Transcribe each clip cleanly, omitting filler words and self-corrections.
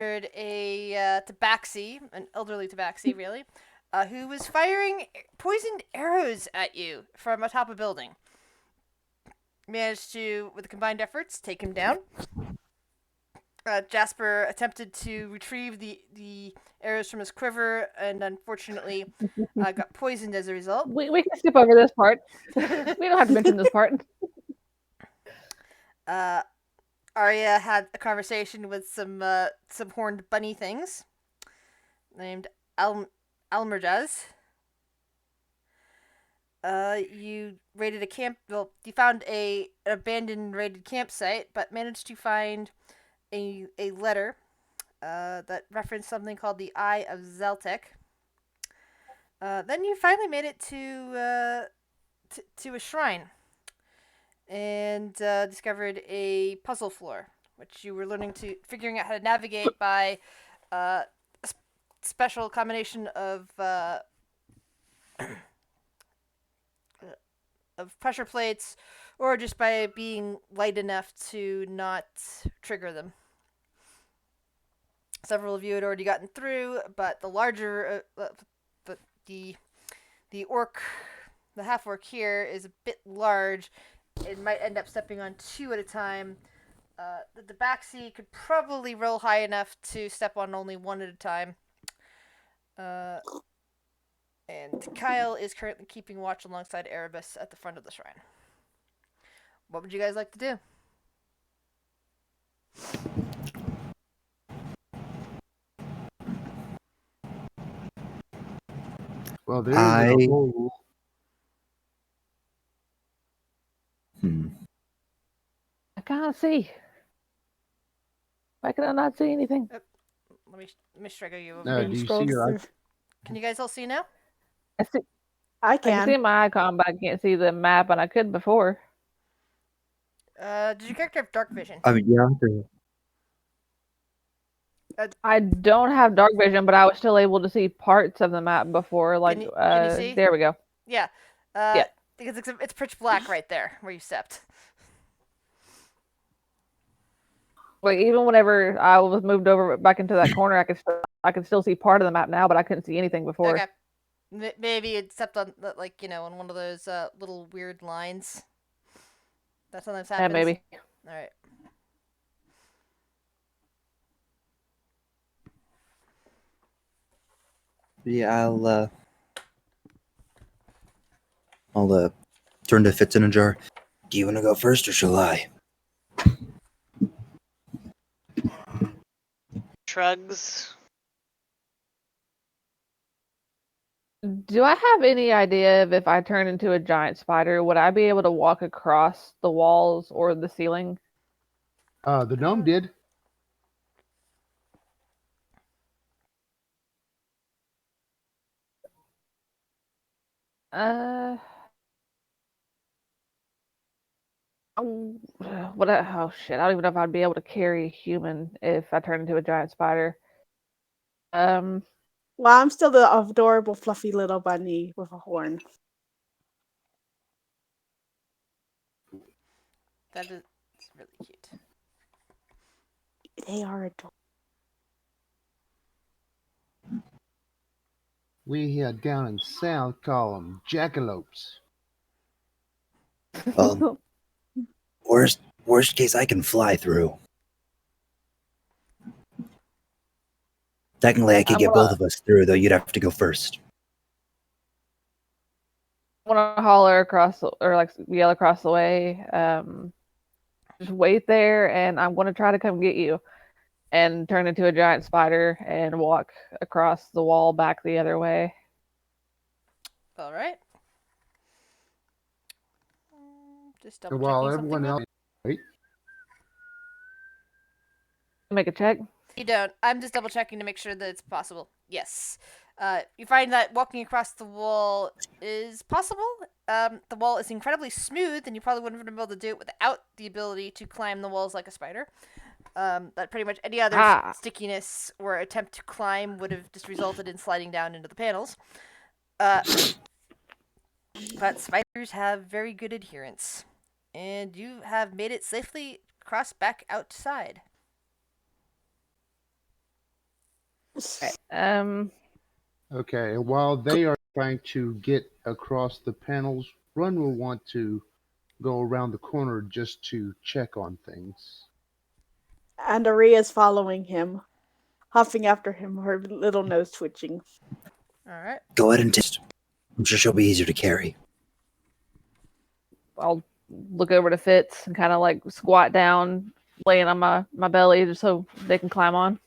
a tabaxi, an elderly tabaxi, really, who was firing poisoned arrows at you from atop a building. Managed to, with combined efforts, take him down. Jasper attempted to retrieve the arrows from his quiver, and unfortunately got poisoned as a result. We can skip over this part. We don't have to mention this part. Arya had a conversation with some horned bunny things named Almerjaz. You raided a camp. Well, you found an abandoned raided campsite, but managed to find a letter that referenced something called the Eye of Zeltek. Then you finally made it to a shrine and discovered a puzzle floor, which you were figuring out how to navigate by a special combination of pressure plates, or just by being light enough to not trigger them. Several of you had already gotten through, but the larger, the orc, the half orc here is a bit large. It might end up stepping on two at a time. The Tabaxi could probably roll high enough to step on only one at a time. And Kyle is currently keeping watch alongside Erebus at the front of the shrine. What would you guys like to do? Well, there is a whole... I can't see. Why can I not see anything? Let me struggle you over. No, do you see your... Can you guys all see now? I see. I can. I can see my icon, but I can't see the map, and I could before. Did your character have dark vision? Yeah. I don't have dark vision, but I was still able to see parts of the map before. Like, can you see? There we go. Yeah. Yeah. Because it's pitch black right there where you stepped. Like, even whenever I was moved over back into that corner, I could still see part of the map now, but I couldn't see anything before. Okay. Maybe it stepped on, like, on one of those little weird lines. That sometimes happens. Yeah, maybe. All right. Yeah, I'll turn to Fitz in a jar. Do you want to go first, or shall I? Shrugs. Do I have any idea of if I turn into a giant spider, would I be able to walk across the walls or the ceiling? The gnome did. Oh shit! I don't even know if I'd be able to carry a human if I turn into a giant spider. Well, I'm still the adorable, fluffy little bunny with a horn. That is really cute. They are adorable. We down in South call them jackalopes. Worst case, I can fly through. Technically, I could get both of us through, though you'd have to go first. I want to holler across, or like yell across the way. Just wait there, and I'm going to try to come get you. And turn into a giant spider and walk across the wall back the other way. All right. Just double While checking everyone something. else, wait. Make a check. You don't. I'm just double checking to make sure that it's possible. Yes. You find that walking across the wall is possible. The wall is incredibly smooth, and you probably wouldn't have been able to do it without the ability to climb the walls like a spider. That pretty much any other stickiness or attempt to climb would have just resulted in sliding down into the panels. But spiders have very good adherence, and you have made it safely across back outside. Right. Okay, and while they are trying to get across the panels, Run will want to go around the corner just to check on things. And Aria's following him, huffing after him, her little nose twitching. All right. Go ahead and taste. I'm sure she'll be easier to carry. I'll look over to Fitz and kind of like squat down, laying on my belly just so they can climb on.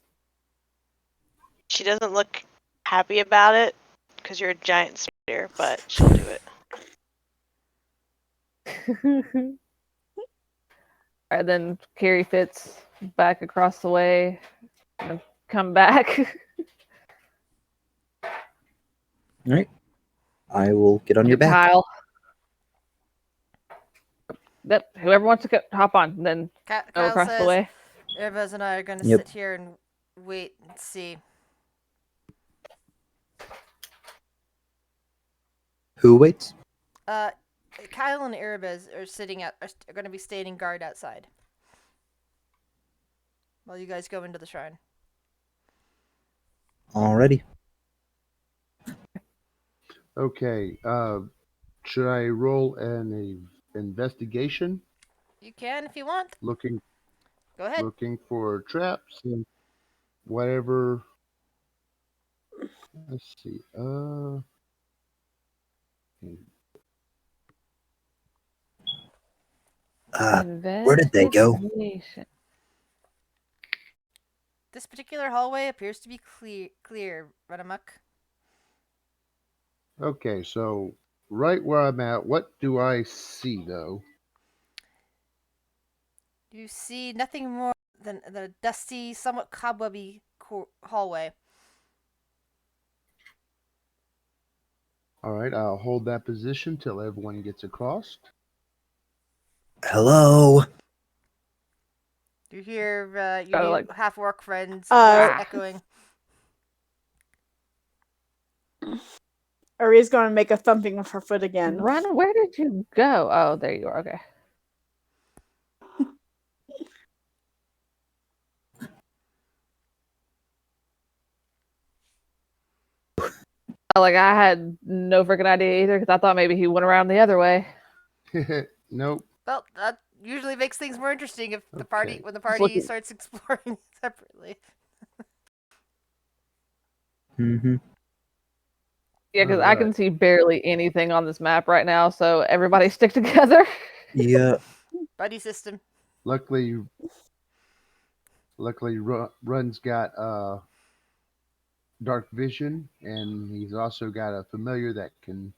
She doesn't look happy about it because you're a giant spider, but she'll do it. And then carry Fitz back across the way and come back. All right. I will get on your back. Kyle. Yep. Whoever wants to hop on, then go Kyle across says, the way. Erebus and I are going to Yep. sit here and wait and see. Who waits? Kyle and Erebus are are going to be standing guard outside while you guys go into the shrine. Already. Okay, should I roll an investigation? You can if you want. Looking Go ahead. for traps and whatever. Let's see. Where did they go? Investigation. This particular hallway appears to be clear, Runamuck. Okay, so right where I'm at, what do I see though? You see nothing more than the dusty, somewhat cobwebby hallway. All right, I'll hold that position till everyone gets across. Hello? You hear your Kinda new like- half-orc friends Ah. echoing. Aria's going to make a thumping of her foot again. Run, where did you go? Oh, there you are. Okay. Like, I had no freaking idea either because I thought maybe he went around the other way. Nope. Well, that usually makes things more interesting if the party Okay. when the Just party looking- starts exploring separately. Mm-hmm. Yeah, because I can Alright. see barely anything on this map right now, so everybody stick together. Yeah. Buddy system. Luckily, Run's got dark vision, and he's also got a familiar that can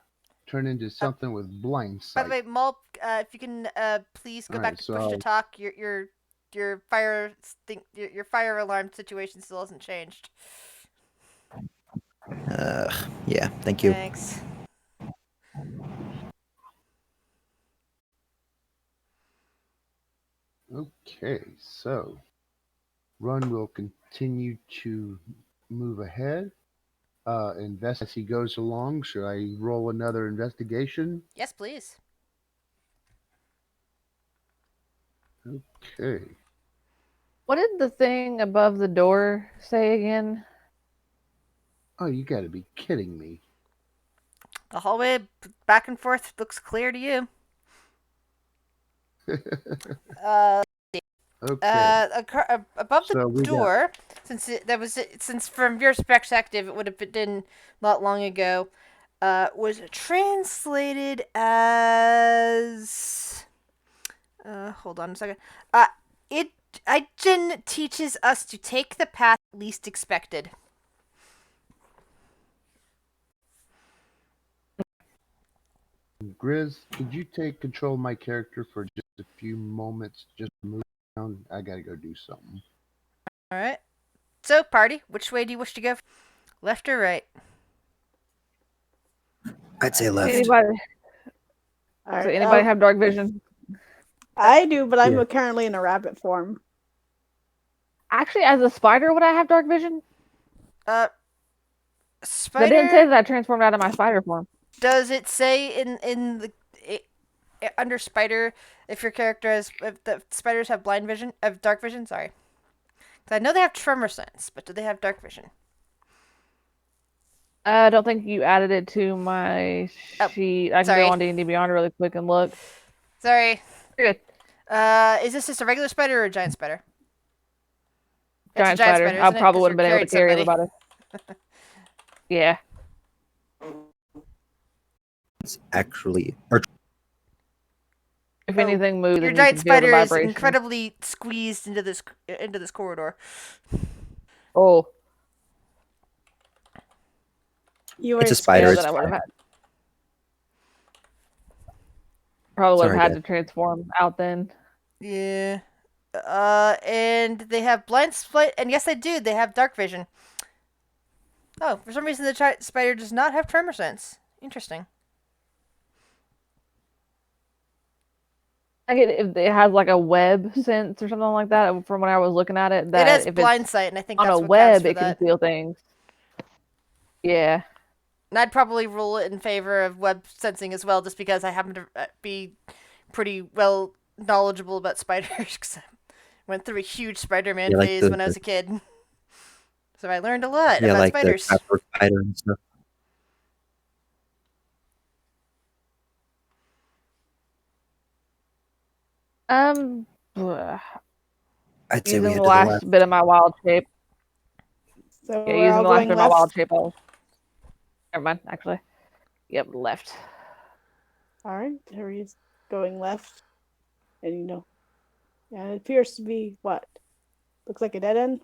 turn into something with blind By sight. the way, Mulp, if you can please go Alright, back to push to so- talk. Your fire your fire alarm situation still hasn't changed. Yeah, thank you. Thanks. Okay, so Run will continue to move ahead. Invest as he goes along. Should I roll another investigation? Yes, please. Okay. What did the thing above the door say again? Oh, you got to be kidding me. The hallway back and forth looks clear to you. Okay. Above the So we got- door, since from your perspective it would have been not long ago, was translated as. Hold on a second. Ijin teaches us to take the path least expected. Grizz, could you take control of my character for just a few moments? Just move around. I gotta go do something. All right. So, party, which way do you wish to go? Left or right? I'd say left. Anybody? All right, So anybody have dark vision? I do, but I'm Yeah. currently in a rabbit form. Actually, as a spider, would I have dark vision? I Spider. didn't say that I transformed out of my spider form. Does it say under spider if your character if the spiders have blind vision, dark vision? Sorry, 'cause I know they have tremor sense, but do they have dark vision? I don't think you added it to my Oh, sheet. I can sorry. go on D&D Beyond really quick and look. Sorry. You're good. Is this just a regular spider or a giant spider? It's a Giant giant spider. spider, I isn't it? probably 'Cause would you're have been able to carrying so carry many. everybody. Yeah. It's actually, or If Oh, anything moves, Your then you giant can feel the spider is vibration. incredibly squeezed into this corridor. Oh, You were it's a spider. yeah, It's then I would have fine. had. Probably would Sorry, have had Dad. to transform out then. Yeah. And they have blind split, and yes, they do. They have dark vision. Oh, for some reason, the giant spider does not have tremor sense. Interesting. I get if it has like a web sense or something like that. From when I was looking at it, It that has if blind it's sight, and I think on that's a what counts web, for it can that. feel things. Yeah. And I'd probably rule it in favor of web sensing as well, just because I happen to be pretty well knowledgeable about spiders. 'Cause I went through a huge Spider-Man Yeah, like phase the, when I was a kid, so I learned a lot yeah, about like the spiders. trapper spider and stuff. Ugh. I'd say we Using head the to the last left. bit of my wild shape. So Yeah, we're using all the last going bit of my wild left. shape. I'll. Never mind. Actually. Yep, left. All right, Harry's going left, and yeah, it appears to be what looks like a dead end.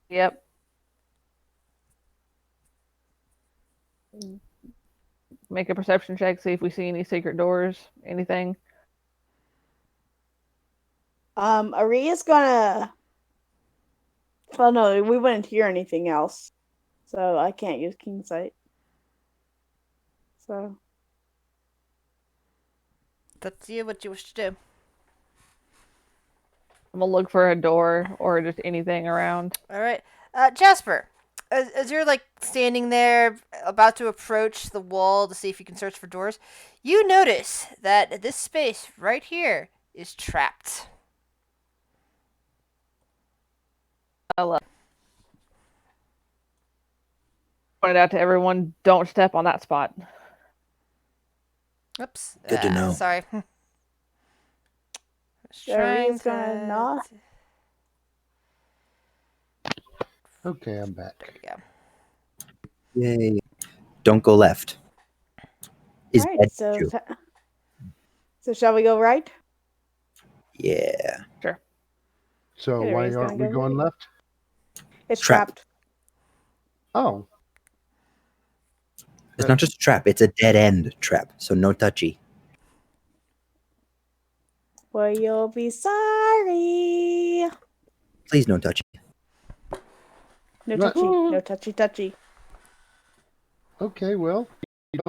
Yep. Make a perception check. See if we see any secret doors. Anything. Aria's gonna. Well, no, we wouldn't hear anything else, so I can't use Keen Sight. So That's you. What you wish to do. I'm gonna look for a door or just anything around. All right, Jasper. As you're like standing there about to approach the wall to see if you can search for doors, you notice that this space right here is trapped. I love. Pointed out to everyone, don't step on that spot. Oops. Good to know. Sorry. Was trying Aria's gonna not. Okay, I'm There back. we go. Yay! Don't go left. Is All that right, so you? so shall we go right? Yeah. Sure. So Okay, why Aria's aren't gonna we go going right. left? It's Trapped. trapped. Oh, It's not just a trap. It's a dead end trap. So no touchy. Well, you'll be sorry. Please no touchy. No What? touchy. No touchy touchy. okay. Well, you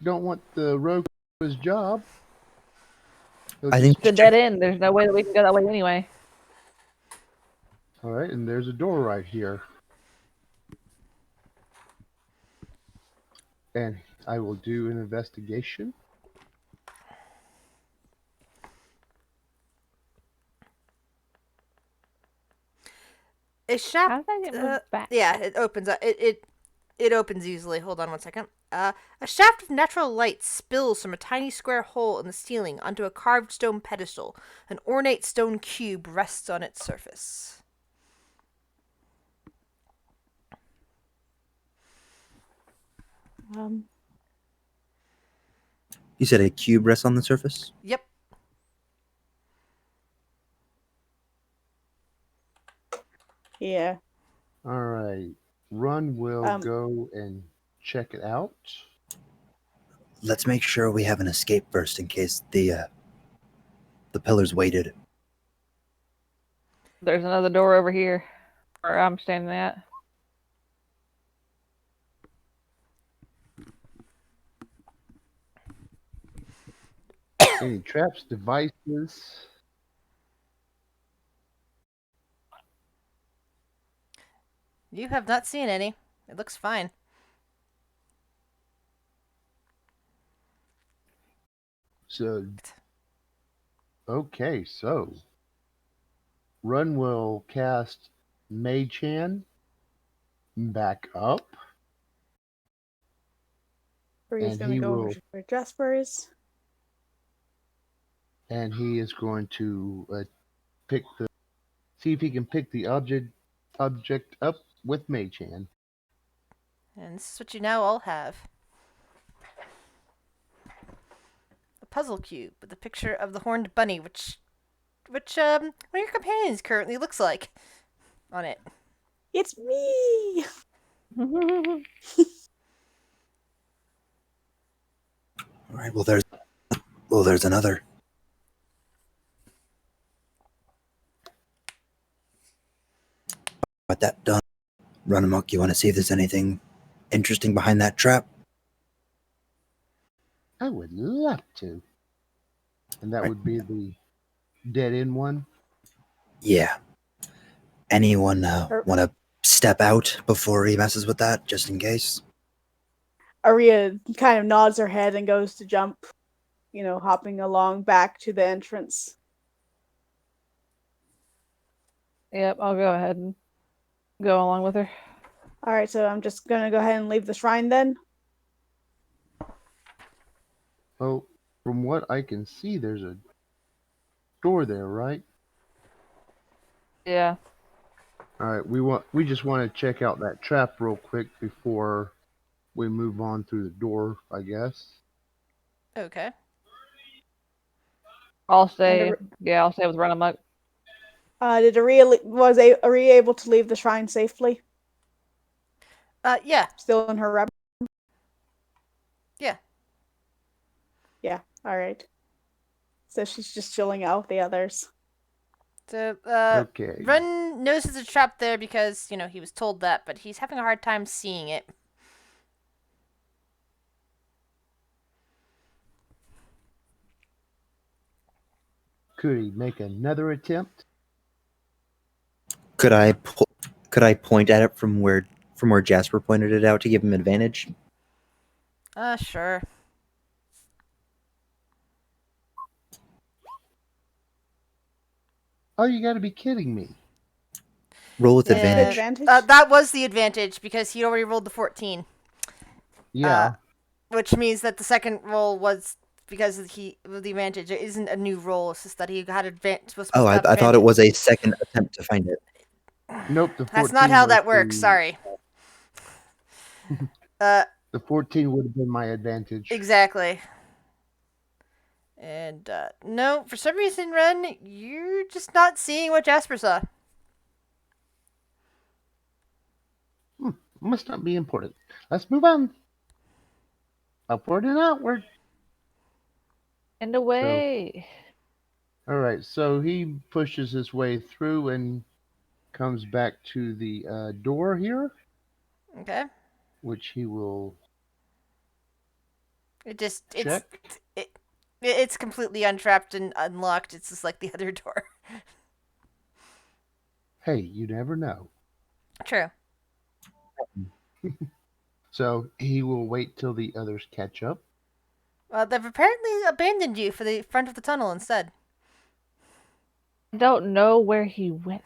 don't want the rogue to do his job. He'll I think It's a dead end. There's no way that we can go that way anyway. All right, and there's a door right here. And I will do an investigation. A shaft. How did I get moved back? Yeah, it opens up. It opens easily. Hold on one second. A shaft of natural light spills from a tiny square hole in the ceiling onto a carved stone pedestal. An ornate stone cube rests on its surface. You said a cube rests on the surface? Yep. Yeah. All right. Run will Um, go and check it out. Let's make sure we have an escape first in case the pillars waited. There's another door over here where I'm standing at. Any traps, devices? You have not seen any. It looks fine. So, okay, so Run will cast Mage Hand back up. Aria's And gonna he go over will- to where Jasper is. And he is going to see if he can pick the object up with Mage Hand. And this is what you now all have. A puzzle cube with a picture of the horned bunny, which one of your companions currently looks like on it. It's me. All right. Well, there's another. Got that done. Run amok. You want to see if there's anything interesting behind that trap? I would love to. And that Right. would be the dead end one. Yeah. Anyone Er- want to step out before he messes with that, just in case? Aria kind of nods her head and goes to jump, hopping along back to the entrance. Yep, I'll go ahead and go along with her. All right, so I'm just gonna go ahead and leave the shrine then. Oh, from what I can see, there's a door there, right? Yeah. All right, we just want to check out that trap real quick before we move on through the door, I guess. Okay. I'll stay. Ar- Yeah, I'll stay with Run Amok. Did was Aria able to leave the shrine safely? Yeah. Still in her rep? Yeah. Yeah. All right. So she's just chilling out with the others. So, Okay. Run knows there's a trap there because, he was told that, but he's having a hard time seeing it. Could he make another attempt? Could I point at it from where Jasper pointed it out to give him advantage? Sure. Oh, you got to be kidding me. Roll with Yeah. advantage. Advantage? That was the advantage because he already rolled the 14. Yeah. Which means that the second roll was because of the advantage. It isn't a new roll. It's just that he had advantage. Oh, I thought it was a second attempt to find it. Nope. The 14 That's not how was that works. Sorry. The 14 would have been my advantage. Exactly. And no, for some reason, Ren, you're just not seeing what Jasper saw. Must not be important. Let's move on. Upward and outward. And away. All right. So he pushes his way through and comes back to the door here, Okay. which he will It's check. it's completely untrapped and unlocked. It's just like the other door. Hey, you never know. True. So he will wait till the others catch up. Well, they've apparently abandoned you for the front of the tunnel instead. I don't know where he went.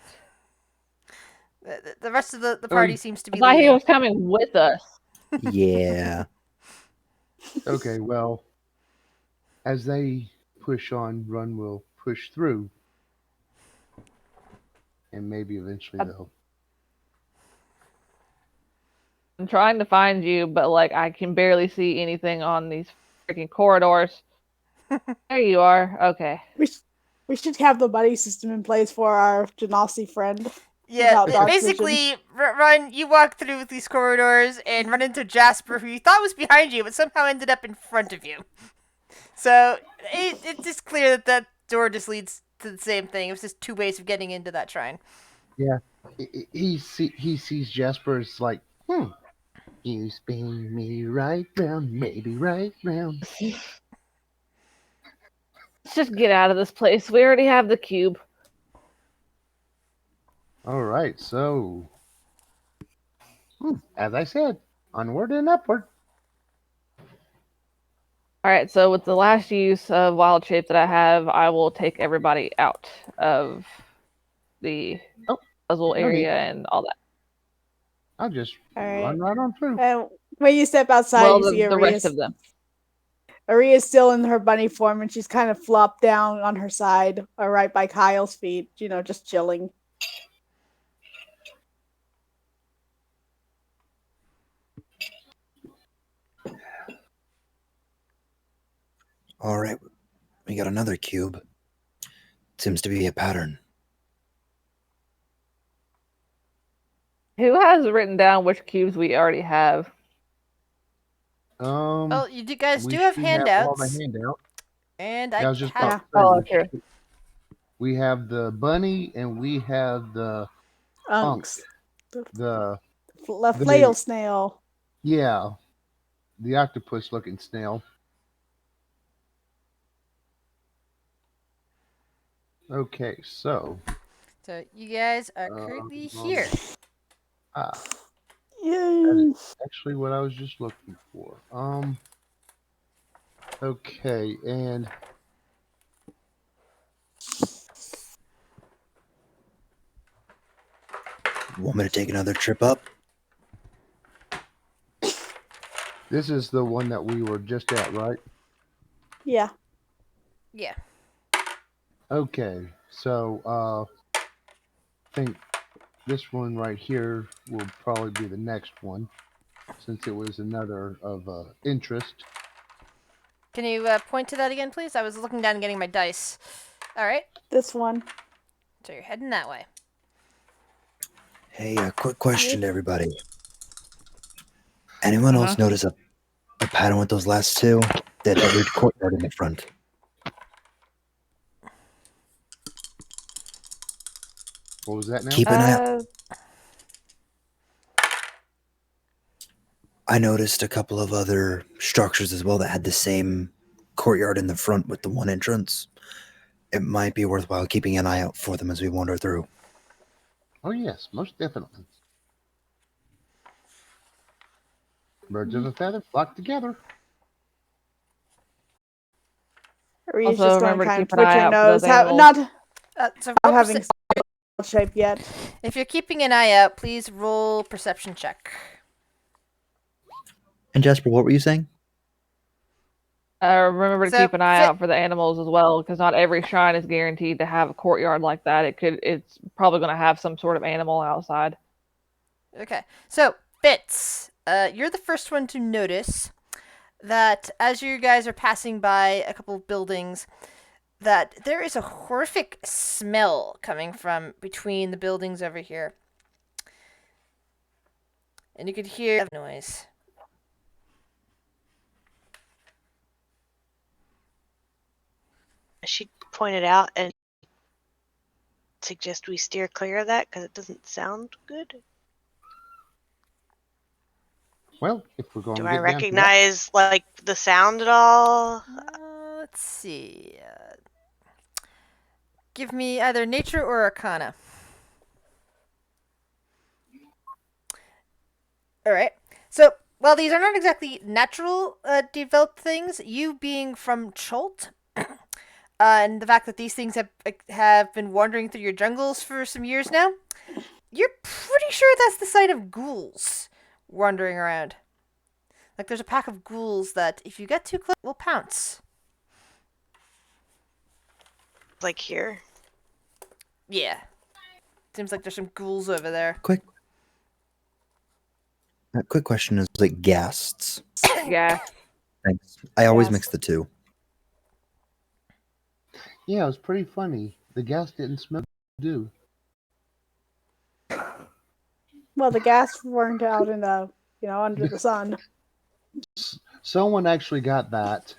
The rest of the party seems to I be thought he leaving. was coming with us. Yeah. Okay, well, as they push on, Run will push through. And maybe eventually they'll. I'm trying to find you, but I can barely see anything on these freaking corridors. There you are. Okay. We should have the buddy system in place for our Genasi friend. Yeah, Without dark basically, Run, you walk through these corridors and run into Jasper, who you thought was behind you, but somehow ended up in front of you. So, it's just clear that door just leads to the same thing. It was just two ways of getting into that shrine. Yeah. He sees Jasper as like, you spin me right round, maybe right round. Let's just get out of this place. We already have the cube. All right, so as I said, onward and upward. All right, so with the last use of wild shape that I have, I will take everybody out of the puzzle area and all that. I'll just All right. run right on through. And When you step outside, Well, you see the rest of them. Aria's still in her bunny form, and she's kind of flopped down on her side, right by Kyle's feet, just chilling. All right, we got another cube. Seems to be a pattern. Who has written down which cubes we already have? Well, you guys we do have should have all the handouts, handout. and Yeah, I I was just have. about to say, Oh, okay. we have the bunny and we have the Unks. the Flail snail. yeah, the octopus looking snail. Okay, so So you guys are currently here. that Yay. is actually what I was just looking for. Okay, and Want me to take another trip up? this is the one that we were just at, right? Yeah. Yeah. Okay, so I think this one right here will probably be the next one, since it was another of interest. Can you point to that again, please? I was looking down and getting my dice. All right. This one. So you're heading that way. Hey, a quick question to everybody. Anyone else notice a pattern with those last two? That every courtyard in the front. What was that now? Keep an eye out. I noticed a couple of other structures as well that had the same courtyard in the front with the one entrance. It might be worthwhile keeping an eye out for them as we wander through. Oh yes, most definitely. Birds of a feather flock together. Aria's Also, just going to remember to kind of keep an twitch eye her out for nose. those animals. So Not roll having shape yet. if you're keeping an eye out, please roll perception check. And Jasper, what were you saying? Remember to So, keep an eye Fit- out for the animals as well, because not every shrine is guaranteed to have a courtyard like that. It's probably going to have some sort of animal outside. Okay. So, Fitz, you're the first one to notice that as you guys are passing by a couple of buildings, that there is a horrific smell coming from between the buildings over here. And you could hear a noise. She pointed out and suggest we steer clear of that because it doesn't sound good. Well, if we're going Do to I get down to that, recognize like the sound at all? Let's see. Give me either nature or arcana. All right. So, while these are not exactly natural developed things, you being from Cholt, and the fact that these things have been wandering through your jungles for some years now, you're pretty sure that's the site of ghouls wandering around. Like there's a pack of ghouls that, if you get too close, will pounce. Like here? Yeah. Seems like there's some ghouls over there. Quick question is like ghasts. Yeah. Thanks. I always Ghast. mix the two. yeah, it was pretty funny. The gas didn't smell do. Well, the gas weren't out in the, under the sun. Someone actually got that.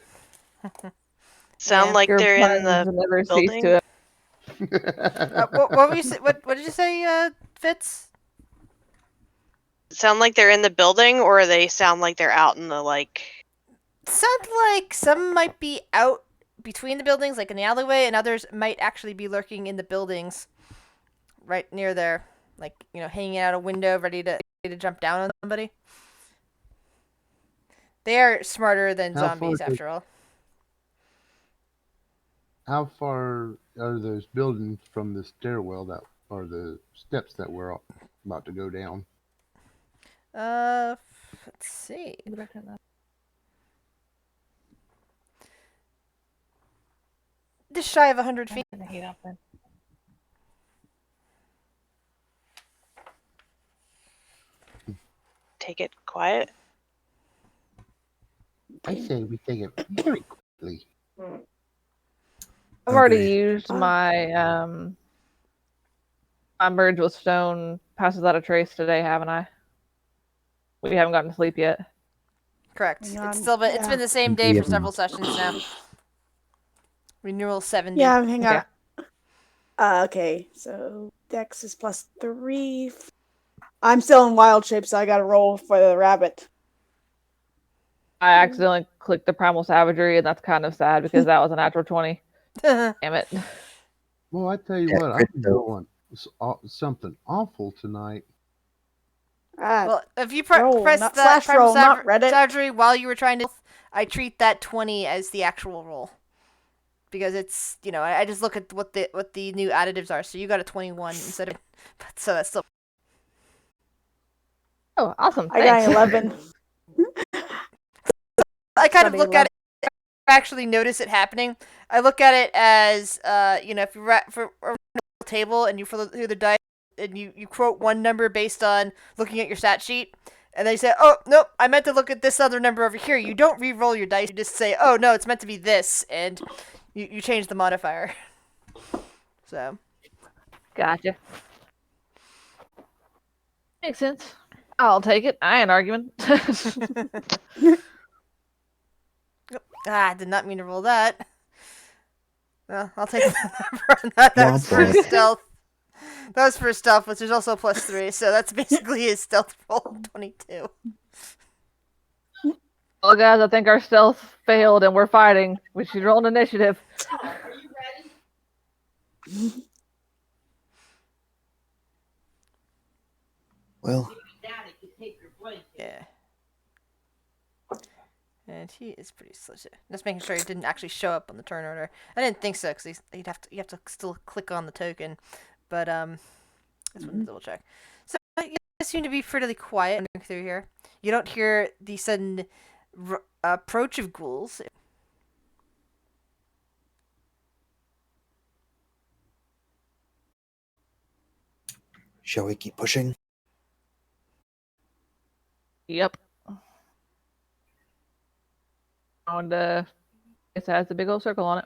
Sound Yeah. like Your they're in puns the never cease building? to What were you say? What did you say, Fitz? Sound like they're in the building, or they sound like they're out in the like. Sounds like some might be out between the buildings, like in the alleyway, and others might actually be lurking in the buildings, right near there, like hanging out a window, ready to jump down on somebody. They are smarter than How zombies, far after all. How far are those buildings from the stairwell that, or the steps that we're about to go down? Let's see. Just shy of 100 feet. Take it quiet. I say we take it very quickly. I've already Agreed. used my my merge with stone passes out a trace today, haven't I? We haven't gotten to sleep yet. Correct. Hang on, It's been the same day We for haven't- several sessions now. Renewal 70. Yeah, hang Okay. on. Okay, so Dex is +3. I'm still in wild shape, so I gotta roll for the rabbit. I accidentally clicked the primal savagery, and that's kind of sad because that was a natural 20. Damn it. Well, I tell you Yeah, what, crit I'm though. doing something awful tonight. Well, if you Roll, press not that slash roll, not Reddit. savagery while you were trying to, I treat that 20 as the actual roll. Because it's, I just look at what the new additives are. So you got a 21 instead of, so that's still. Oh, awesome. I got Thanks. an 11. I kind of Got look at it, actually notice it happening. I look at it as, if you're for a table and you flip through the dice and you quote one number based on looking at your stat sheet, and they say, oh, nope, I meant to look at this other number over here. You don't re-roll your dice. You just say, oh, no, it's meant to be this, and you change the modifier. So. Gotcha. Makes sense. I'll take it. I ain't arguing. I did not mean to roll that. Well, I'll take the number on that. That was for Womp womp. stealth. That was for stealth, which is also +3, so that's basically his stealth roll, 22. Well, guys, I think our stealth failed and we're fighting. We should roll an initiative. Well, Yeah. And he is pretty slow. Just making sure he didn't actually show up on the turn order. I didn't think so, because you have to still click on the token. But just wanted to double check. So you seem to be fairly quiet through here. You don't hear the sudden approach of ghouls. shall we keep pushing? Yep. And it has a big old circle on it.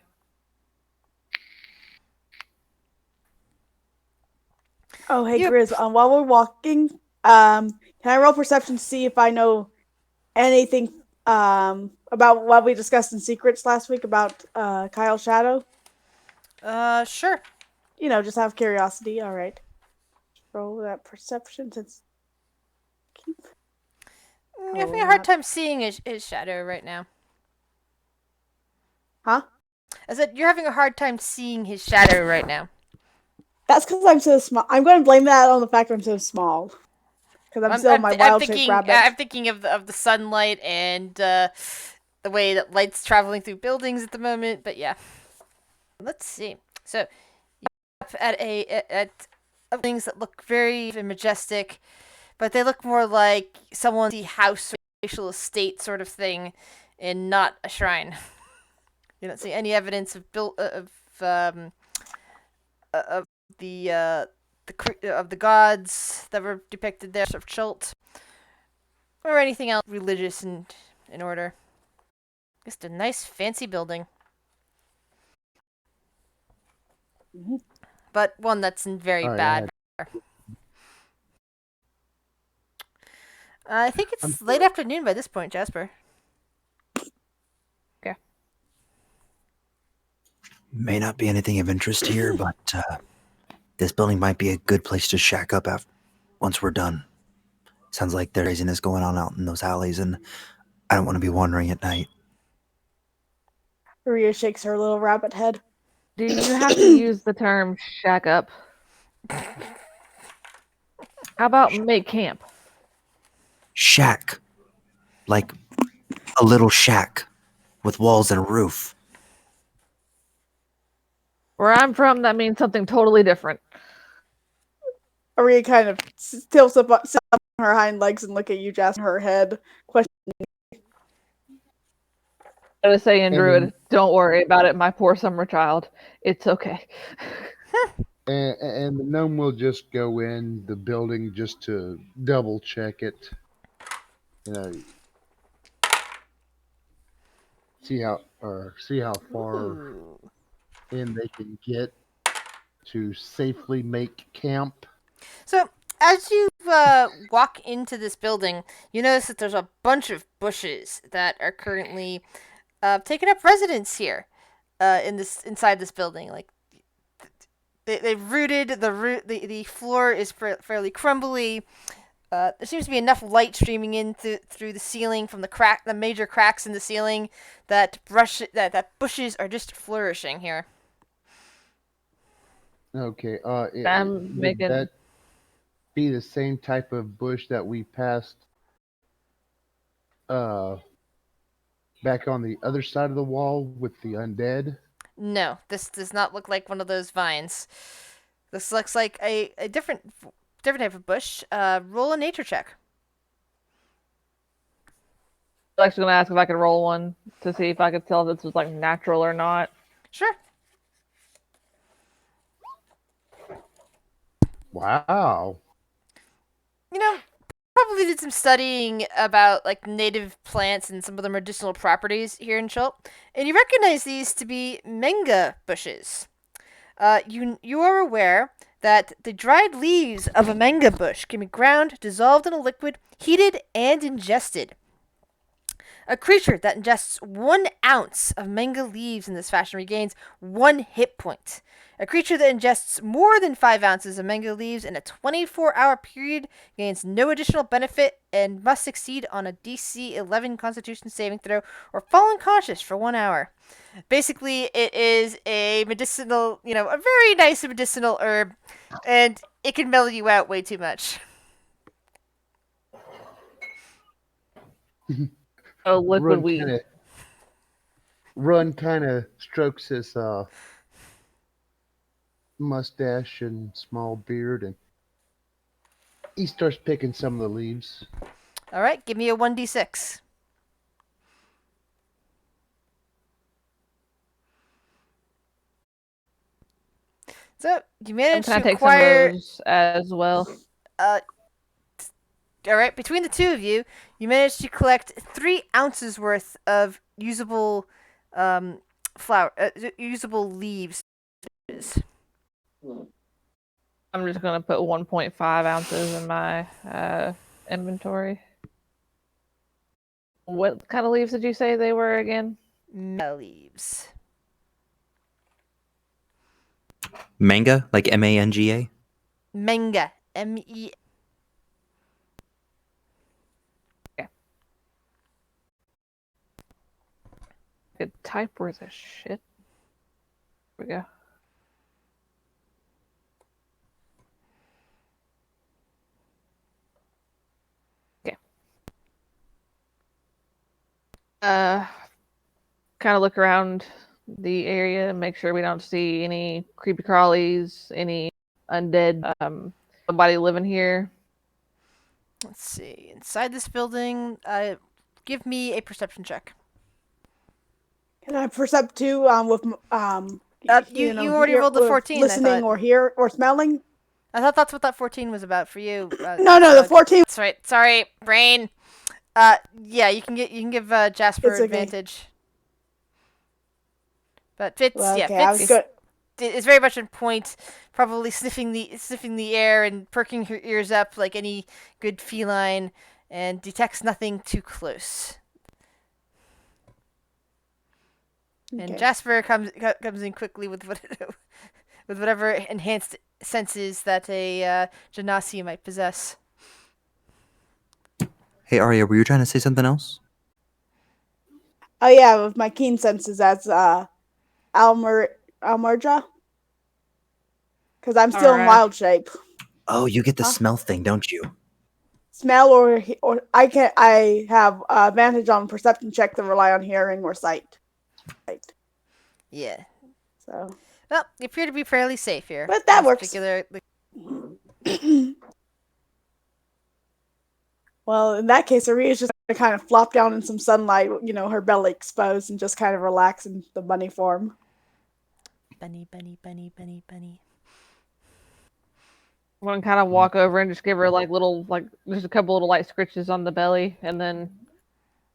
Oh, hey, Yep. Grizz. While we're walking, can I roll perception to see if I know anything about what we discussed in secrets last week about Kyle's shadow? Sure. Just out of curiosity. All right. Roll that perception since. I'm having a hard time seeing his shadow right now. Huh? I said you're having a hard time seeing his shadow right now. That's because I'm so small. I'm going to blame that on the fact I'm so small. Because I'm still my wild shape rabbit. I'm thinking of the sunlight and the way that light's traveling through buildings at the moment. But yeah, let's see. So you're up at things that look very majestic, but they look more like someone's house, racial estate sort of thing, and not a shrine. You don't see any evidence of the gods that were depicted there, sort of Chult, or anything else religious and in order. Just a nice fancy building, but one that's in very All right, bad. I think it's late afternoon by this point, Jasper. May not be anything of interest here, but this building might be a good place to shack up once we're done. Sounds like there's craziness going on out in those alleys, and I don't want to be wandering at night. Maria shakes her little rabbit head. Do you have to use the term shack up? How about make camp? Shack. Like a little shack with walls and a roof. Where I'm from, that means something totally different. Aria kind of tilts up on her hind legs and look at you, Jasper, her head. I was saying, And Druid, then- don't worry about it, my poor summer child. It's okay. And the gnome will just go in the building just to double check it. You know, see how far Ooh. in they can get to safely make camp. So, as you walk into this building, you notice that there's a bunch of bushes that are currently taking up residence here, inside this building. Like they've rooted the floor is fairly crumbly. There seems to be enough light streaming in through the ceiling from the major cracks in the ceiling that bushes are just flourishing here. Okay. I'm Would making- that be the same type of bush that we passed back on the other side of the wall with the undead? No, this does not look like one of those vines. This looks like a different type of bush. Roll a nature check. I was actually going to ask if I could roll one to see if I could tell if this was like natural or not. Sure. Wow. You know, probably did some studying about like native plants and some of the medicinal properties here in Chult, and you recognize these to be manga bushes. You are aware that the dried leaves of a manga bush can be ground, dissolved in a liquid, heated, and ingested. A creature that ingests 1 ounce of manga leaves in this fashion regains 1 hit point. A creature that ingests more than 5 ounces of manga leaves in a 24-hour period gains no additional benefit and must succeed on a DC 11 Constitution saving throw or fall unconscious for 1 hour. Basically, it is a medicinal, a very nice medicinal herb, and it can mellow you out way too much. Oh, liquid weed. Run kind of strokes his mustache and small beard, and he starts picking some of the leaves. All right, give me a 1d6. So, you managed Can I to take acquire... some of those as well? All right, between the two of you, you managed to collect 3 ounces worth of usable usable leaves. I'm just going to put 1.5 ounces in my inventory. What kind of leaves did you say they were again? Leaves. Manga, like MANGA. Manga. M-E. Good type worth of shit. Here we go. Okay. Kind of look around the area and make sure we don't see any creepy crawlies, any undead, nobody living here. Let's see. Inside this building, give me a perception check. Can I percept too? With you already rolled the 14. Listening or hear or smelling. I thought that's what that 14 was about for you. No, the 14. That's right. Sorry, brain. Yeah, you can give Jasper It's okay. advantage. But Fitz, Well, yeah, okay, I was Fitz good. is very much on point. Probably sniffing the air and perking her ears up like any good feline, and detects nothing too close. And Okay. Jasper comes in quickly with whatever enhanced senses that a Genasi might possess. Hey, Arya, were you trying to say something else? Oh yeah, with my keen senses, that's Almurja. Because I'm still in Alright. wild shape. Oh, you get the Huh? smell thing, don't you? Smell or I have advantage on perception check to rely on hearing or sight. Right. Yeah. So, Well, you appear to be fairly safe here. but that This works. particular Well, in that case, Aria's just gonna kind of flop down in some sunlight, her belly exposed, and just kind of relax in the bunny form. Bunny, bunny, bunny, bunny, bunny. I'm gonna kind of walk over and just give her like little, like just a couple little light scritches on the belly, and then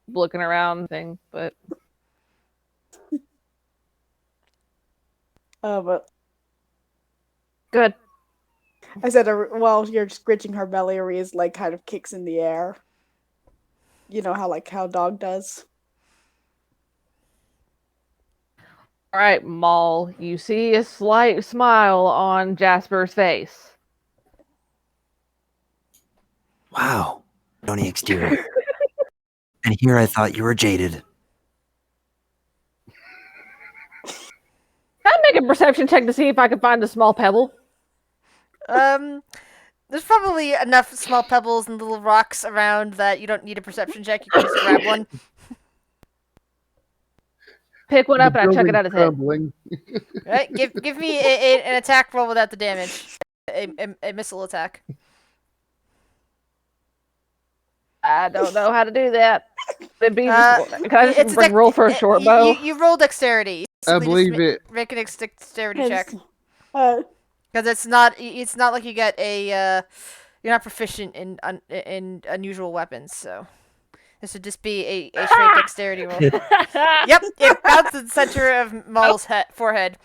looking around thing. But But good. I said, while you're scritching her belly, Aria's leg kind of kicks in the air. You know how dog does. All right, Maul. You see a slight smile on Jasper's face. Wow. Stony exterior. And here I thought you were jaded. Can I make a perception check to see if I can find a small pebble? There's probably enough small pebbles and little rocks around that you don't need a perception check. You can just grab one. Pick one The up and I chuck it building's at his head. crumbling. Right? Give me an attack roll without the damage. A missile attack. I don't know how to do that. It'd be Uh, can I just like, roll for a short you, bow? You roll dexterity. I Basically, believe just it. Make an dexterity Yes. check. Uh, Because it's not like you get a you're not proficient in unusual weapons, so this would just be a straight dexterity roll. Yep, it bounced the center of Maul's forehead.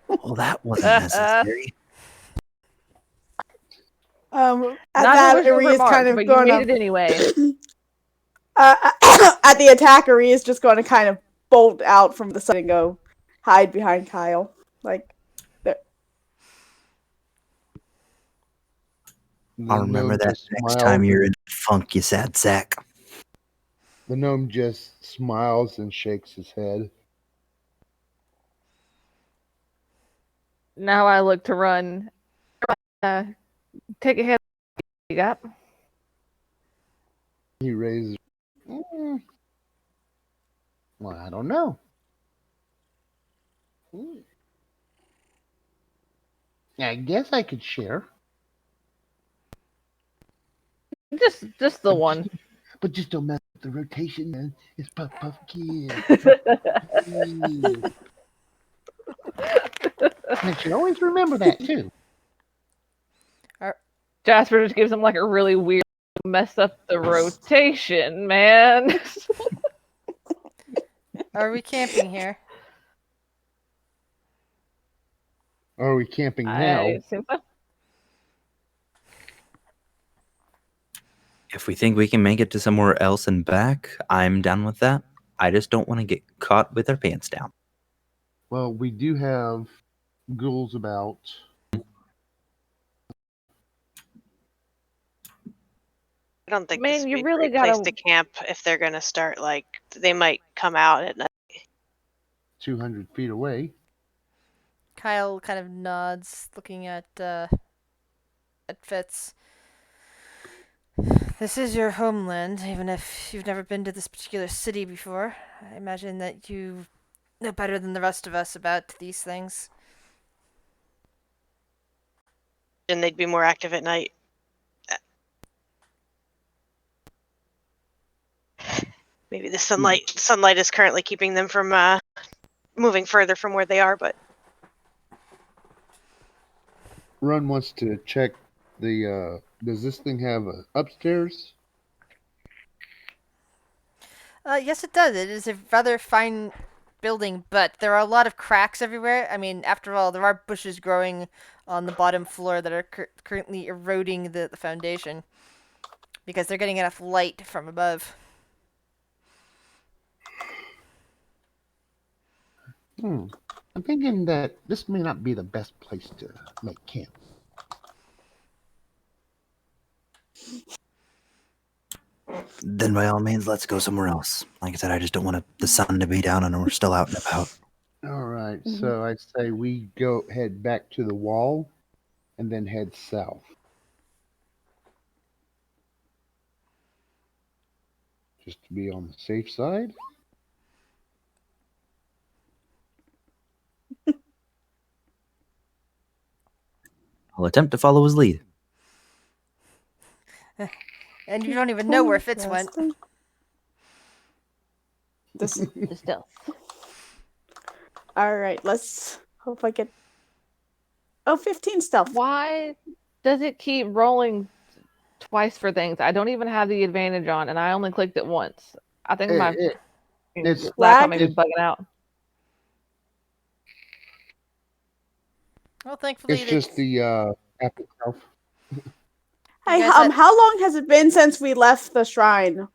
Well, that wasn't necessary. at Not that, to wish over Aria's Mark, kind of but you going made to. it anyway. At the attack, Aria's just going to kind of bolt out from the side and go hide behind Kyle. Like, there. I'll remember that just next smiles time you're and- in a funk, you sad sack. The gnome just smiles and shakes his head. Now I look to run. Take a hit. You got? He raises. "Mm, Well, I don't know. I guess I could share, Just the one. but just don't mess with the rotation, man. It's Puff Puff Kid. And you should always remember that too. Jasper just gives him like a really weird mess up the rotation, man. Are we camping here? Are we camping now? I think so. If we think we can make it to somewhere else and back, I'm down with that. I just don't want to get caught with our pants down. Well, we do have ghouls about. I don't think Man, this would you be a really great place gotta- to camp if they're gonna start they might come out at night. 200 feet away. Kyle kind of nods, looking at Fitz. This is your homeland, even if you've never been to this particular city before. I imagine that you know better than the rest of us about these things. And they'd be more active at night. Maybe the sunlight is currently keeping them from moving further from where they are, but Run wants to check the. Does this thing have a upstairs? Yes, it does. It is a rather fine building, but there are a lot of cracks everywhere. I mean, after all, there are bushes growing on the bottom floor that are currently eroding the foundation because they're getting enough light from above. I'm thinking that this may not be the best place to make camp. Then by all means, let's go somewhere else. Like I said, I just don't want the sun to be down and we're still out and about. All right, so I say we head back to the wall, and then head south. Just to be on the safe side. I'll attempt to follow his lead. And you don't even know where Fitz went. Interesting. This. The stealth. All right. Let's hope I get. Oh, 15 stealth. Why does it keep rolling twice for things I don't even have the advantage on, and I only clicked it once? I think my it's laptop may be it's- bugging out. Well, thankfully, It's just the app itself. Hey, guys had- how long has it been since we left the shrine?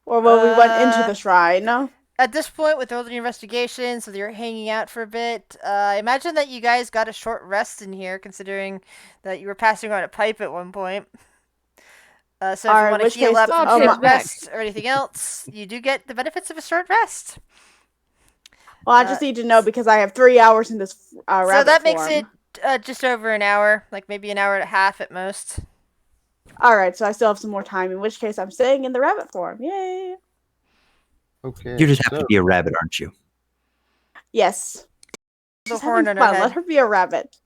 Or when we went into the shrine? at this point, with all the investigations, so you're hanging out for a bit. I imagine that you guys got a short rest in here, considering that you were passing around a pipe at one point. So if Alright, you want to which heal case- up Oh, and my short rest or anything else, you do get the benefits of a short rest. Well, I just need to know because I have 3 hours in this rabbit So that makes form. it just over an hour, like maybe an hour and a half at most. All right, so I still have some more time. In which case, I'm staying in the rabbit form. Yay! Okay. You just happen so, to be a rabbit, aren't you? Yes. The Just horn having on her fun. Let head. her be a rabbit.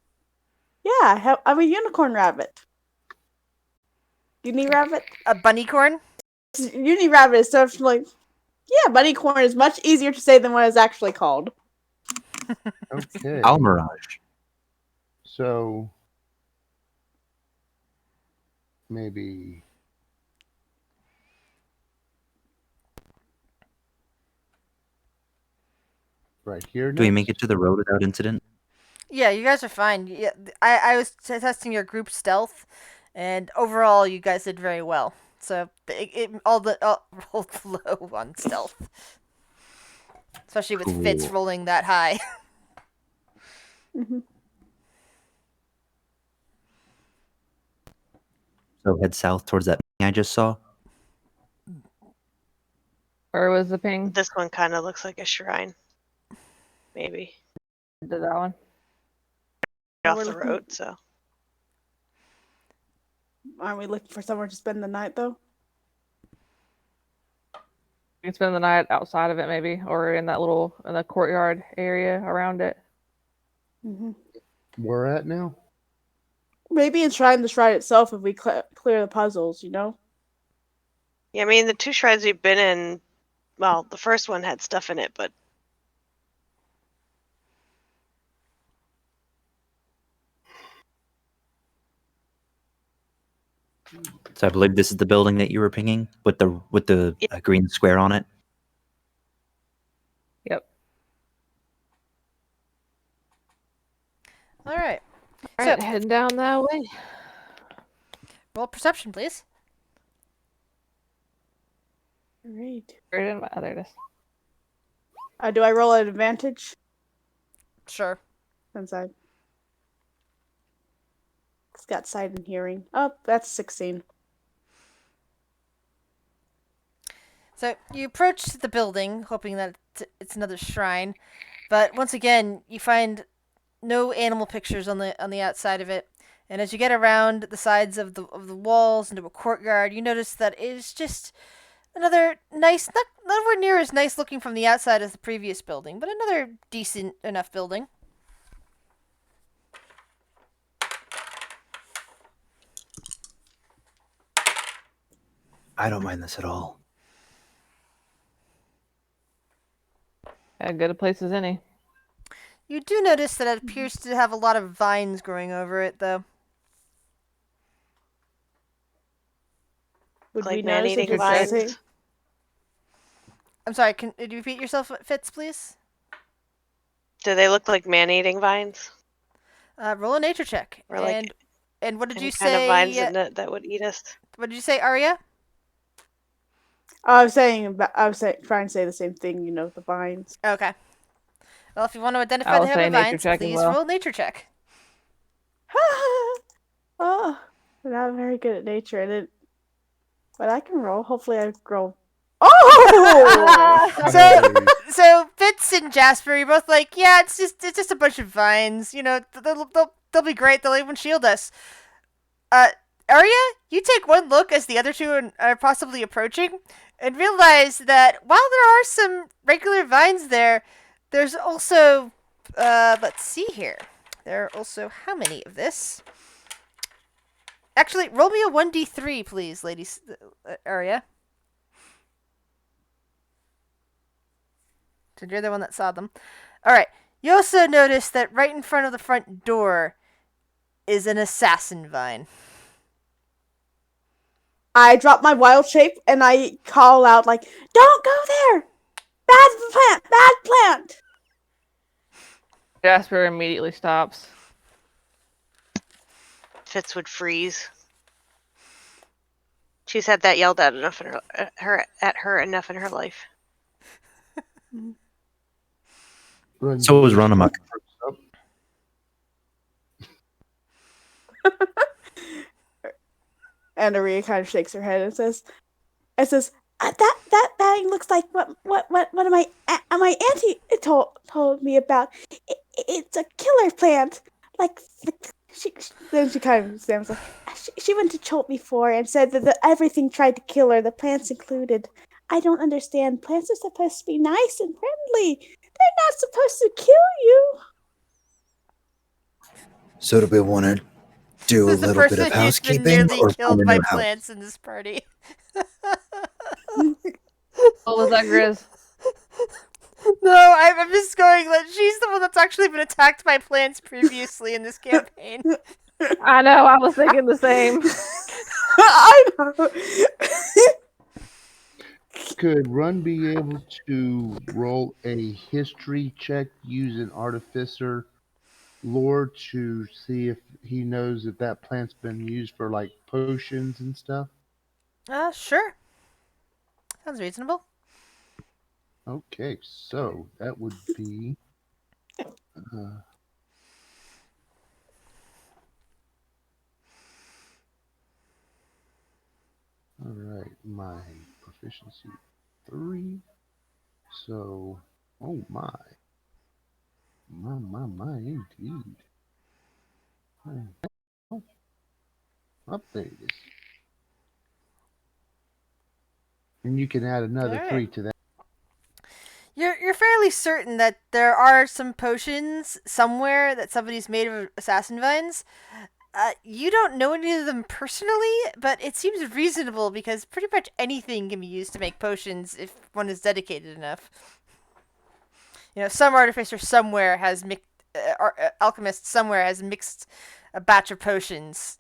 Yeah, I'm a unicorn rabbit. Uni rabbit. A bunny corn? Uni rabbit is sort of like, yeah, bunny corn is much easier to say than what it's actually called. Okay. Almirage. So maybe right here. Do we make next? it to the road without incident? Yeah, you guys are fine. Yeah, I was testing your group stealth, and overall, you guys did very well. So all rolled low on stealth, especially with Fitz Cool. rolling that high. Hmm. So head south towards that thing I just saw. Where was the ping? This one kind of looks like a shrine. Maybe. Did that one? Oh, Off we're the looking- road, so. Aren't we looking for somewhere to spend the night though? You can spend the night outside of it, maybe, or in the courtyard area around it. Mm-hmm. We're at now. Maybe enshrine the shrine itself if we clear the puzzles. You know. Yeah, I mean, the two shrines we've been in, well, the first one had stuff in it, but So I believe this is the building that you were pinging with the green square on it. Yep. All right, All So- right, heading down that way. roll perception, please. Great. Where did there it is. Do I roll an advantage? Sure. Since it's got sight and hearing. Oh, that's 16. So you approach the building, hoping that it's another shrine, but once again, you find no animal pictures on the outside of it. And as you get around the sides of the walls into a courtyard, you notice that it is just another nice, not nowhere near as nice looking from the outside as the previous building, but another decent enough building. I don't mind this at all. As good a place as any. You do notice that it appears to have a lot of vines growing over it, though. Would like we notice if man-eating it vines. says it? I'm sorry, can you repeat yourself, Fitz, please? Do they look like man-eating vines? Roll a nature check. Or like And what did any you kind of say? vines that would eat us? What did you say, Arya? I was trying to say the same thing. You know, the vines. Okay. Well, if you want to identify I'll the say heavy nature vines, check as please well. roll a nature check. Oh, I'm not very good at nature, but I can roll. Hopefully, I roll. Oh! So Fitz and Jasper, you're both like, yeah, it's just a bunch of vines. You know, they'll be great. They'll even shield us. Arya, you take one look as the other two are possibly approaching, and realize that while there are some regular vines there, there's also let's see here. there are also how many of this? Actually, roll me a 1d3, please, ladies. Aria. So you're the one that saw them. Alright. You also notice that right in front of the front door is an assassin vine. I drop my wild shape and I call out like, "Don't go there! Bad plant! Bad plant!" Jasper immediately stops. Fitz would freeze. She's had that yelled at enough in her enough in her life. So was Run Amok. And Aria kind of shakes her head and says, that thing looks like what my auntie told me about. It's a killer plant. Like then she kind of stands like, she went to Cholt before and said that everything tried to kill her, the plants included. I don't understand. Plants are supposed to be nice and friendly. They're not supposed to kill you. So do we want to do a There's a little bit person of who's been housekeeping nearly or killed find a by new house? plants in this party. What was that, Grizz? No, I'm just going that she's the one that's actually been attacked by plants previously in this campaign. I know, I was thinking the same. I know. Could Run be able to roll a history check using Artificer lore to see if he knows if that plant's been used for like potions and stuff? Sure. Sounds reasonable. Okay, so that would be all right, my proficiency 3. So, oh my indeed. Oh, up there it is. And you can add another All 3 right. to that. You're fairly certain that there are some potions somewhere that somebody's made of assassin vines. You don't know any of them personally, but it seems reasonable because pretty much anything can be used to make potions if one is dedicated enough. You know, some artificer somewhere has mixed, alchemist somewhere has mixed a batch of potions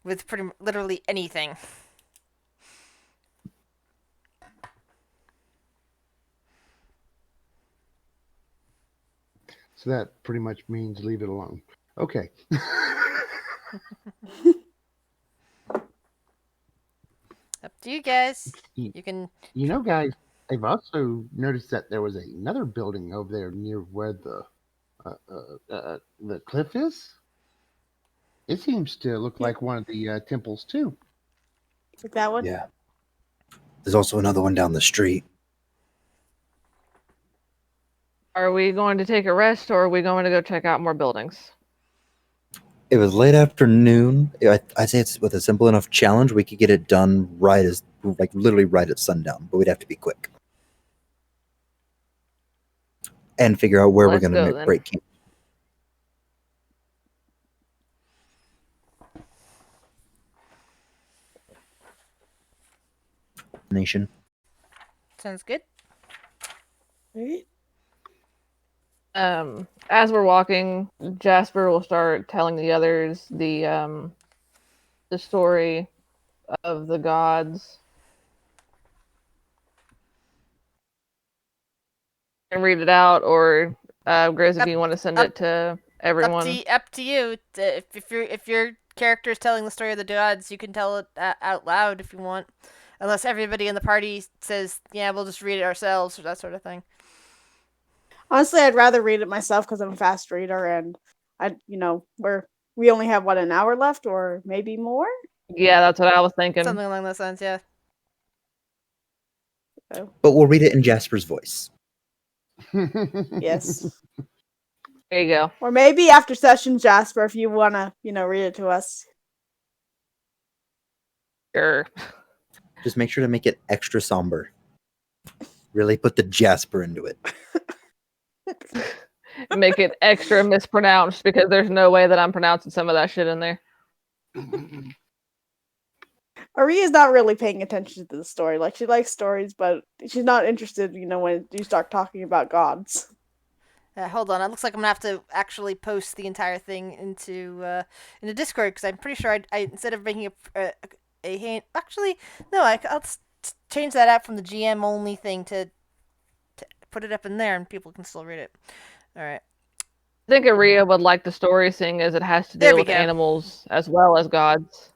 with literally anything. So that pretty much means leave it alone. Okay. Up to you guys. You can. You know, guys, I've also noticed that there was another building over there near where the cliff is. It seems to look like one of the temples too. Like that one? Yeah. There's also another one down the street. Are we going to take a rest or are we going to go check out more buildings? It was late afternoon. I'd say it's with a simple enough challenge, we could get it done literally right at sundown, but we'd have to be quick. And figure out where Let's we're going go, to then. break camp. Nation. Sounds good. Right. As we're walking, Jasper will start telling the others the story of the gods. And read it out, or Grizz, if you want to send it to everyone. Up to you. If your character is telling the story of the gods, you can tell it out loud if you want. Unless everybody in the party says, "Yeah, we'll just read it ourselves" or that sort of thing. Honestly, I'd rather read it myself because I'm a fast reader, and we only have an hour left, or maybe more. Yeah, that's what I was thinking. Something along those lines, yeah. So, But we'll read it in Jasper's voice. yes. There you go. Or maybe after session, Jasper, if you want to, read it to us. Sure. Just make sure to make it extra somber. Really put the Jasper into it. Make it extra mispronounced because there's no way that I'm pronouncing some of that shit in there. Aria's not really paying attention to the story. Like, she likes stories, but she's not interested, when you start talking about gods. Hold on, it looks like I'm gonna have to actually post the entire thing into Discord because I'm pretty sure I instead of making a hand, actually no, I'll change that out from the GM only thing to put it up in there and people can still read it. All right. I think Aria would like the story, seeing as it has to There deal we with go. animals as well as gods.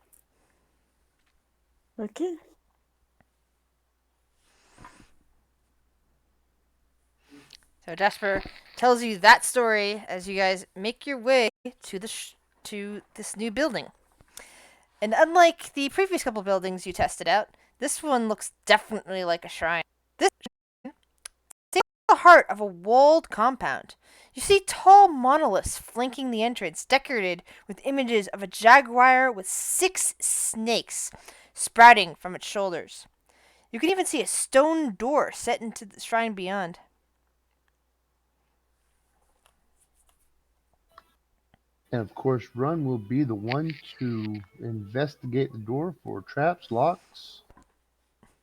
Okay. So Jasper tells you that story as you guys make your way to to this new building. And unlike the previous couple buildings you tested out, this one looks definitely like a shrine. This shrine stands at the heart of a walled compound. You see tall monoliths flanking the entrance, decorated with images of a jaguar with 6 snakes sprouting from its shoulders. You can even see a stone door set into the shrine beyond. And of course, Run will be the one to investigate the door for traps, locks.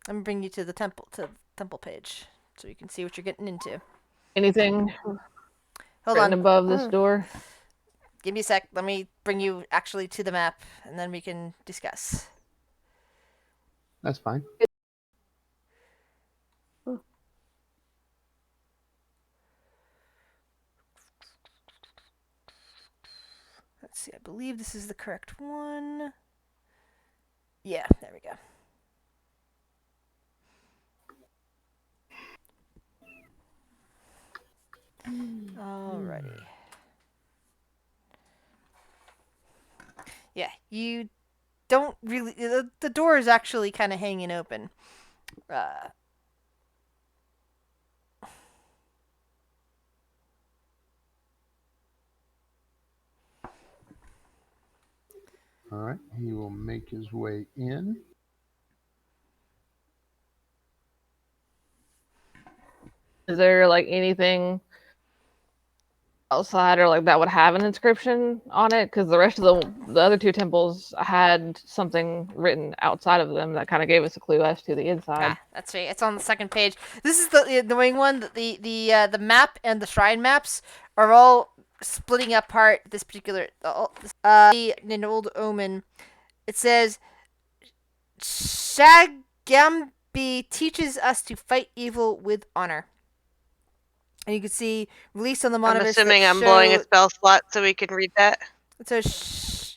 I'm gonna bring you to the temple page, so you can see what you're getting into. Anything Hold written on, above this door? give me a sec. Let me bring you actually to the map, and then we can discuss. That's fine. Let's see. I believe this is the correct one. Yeah, there we go. Alrighty. Yeah, you don't really. The door is actually kind of hanging open. All right. He will make his way in. Is there like anything outside or like that would have an inscription on it? Because the rest of the other 2 temples had something written outside of them that kind of gave us a clue as to the inside. That's right. It's on the second page. This is the annoying one. The map and the shrine maps are all splitting apart. This particular in Old Omen, it says Shagambi teaches us to fight evil with honor. And you can see released on the I'm monitors. assuming I'm blowing a spell slot so we can read that. It says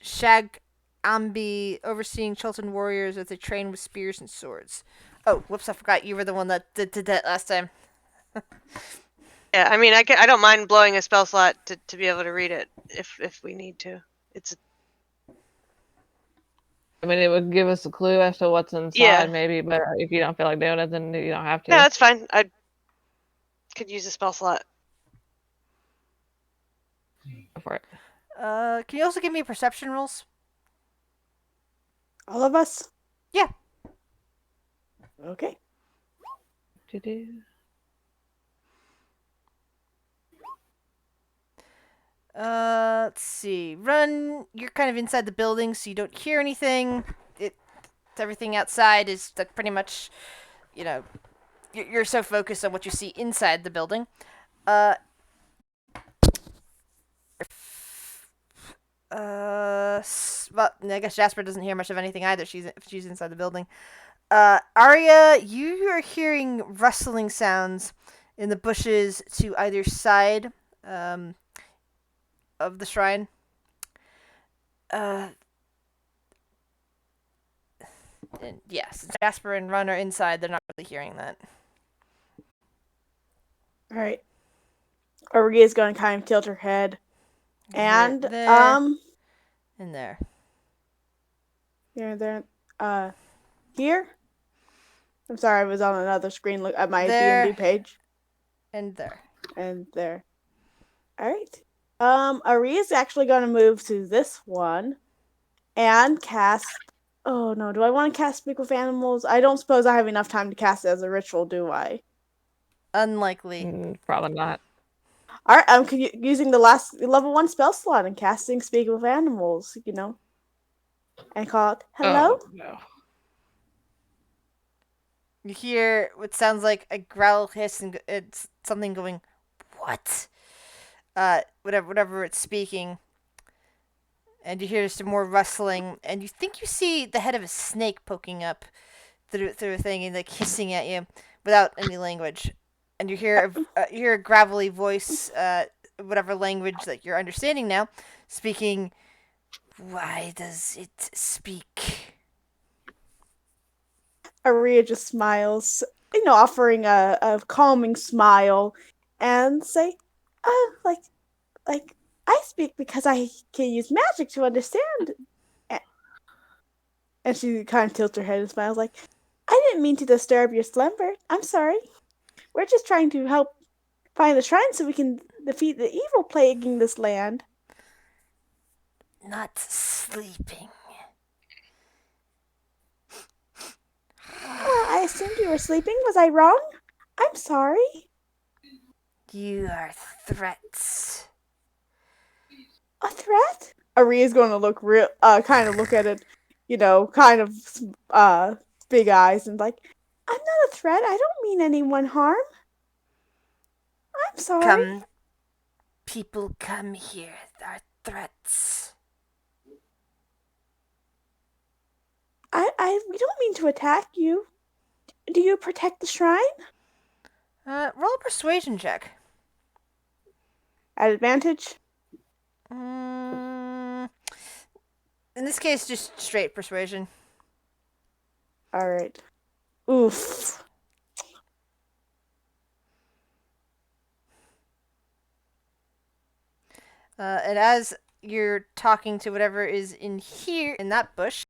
Shagambi overseeing Chilton warriors as they train with spears and swords. Oh, whoops! I forgot you were the one that did that last time. Yeah, I mean, I don't mind blowing a spell slot to be able to read it if we need to. I mean, it would give us a clue as to what's inside, maybe, but if you don't feel like doing it, then you don't have to. Yeah, that's fine. I could use a spell slot. Go for it. Can you also give me perception rolls? All of us? Yeah. Okay. Let's see. Run. You're kind of inside the building, so you don't hear anything. Everything outside is like pretty much, you're so focused on what you see inside the building. Well, I guess Jasper doesn't hear much of anything either. She's inside the building. Arya, you are hearing rustling sounds in the bushes to either side of the shrine. And yes, Jasper and Run are inside. They're not really hearing that. All right. Aria's going to kind of tilt her head. And, there. In there. Here, there. Here? I'm sorry, I was on another screen look at my There. DnD page. And there. And there. All right. Aria's actually going to move to this one and cast. Oh no, do I want to cast Speak with Animals? I don't suppose I have enough time to cast it as a ritual, do I? Unlikely. Probably not. All right, I'm using the last level 1 spell slot and casting Speak with Animals, and call it, hello? Oh, no. You hear what sounds like a growl hiss, and it's something going, what? Whatever it's speaking. And you hear some more rustling, and you think you see the head of a snake poking up through the thing and like hissing at you without any language. And you hear a gravelly voice, whatever language that you're understanding now, speaking. Why does it speak? Aria just smiles, offering a calming smile, and say, like, I speak because I can use magic to understand. And she kind of tilts her head and smiles, like, I didn't mean to disturb your slumber. I'm sorry. We're just trying to help find the shrine so we can defeat the evil plaguing this land. Not sleeping. I assumed you were sleeping. Was I wrong? I'm sorry. You are threats. A threat? Aria's going to look kind of look at it, kind of, big eyes and like, I'm not a threat. I don't mean anyone harm. I'm sorry. People come here are threats. We don't mean to attack you. Do you protect the shrine? Roll a persuasion check. At advantage? In this case, just straight persuasion. Alright. Oof. And as you're talking to whatever is in here, in that bush,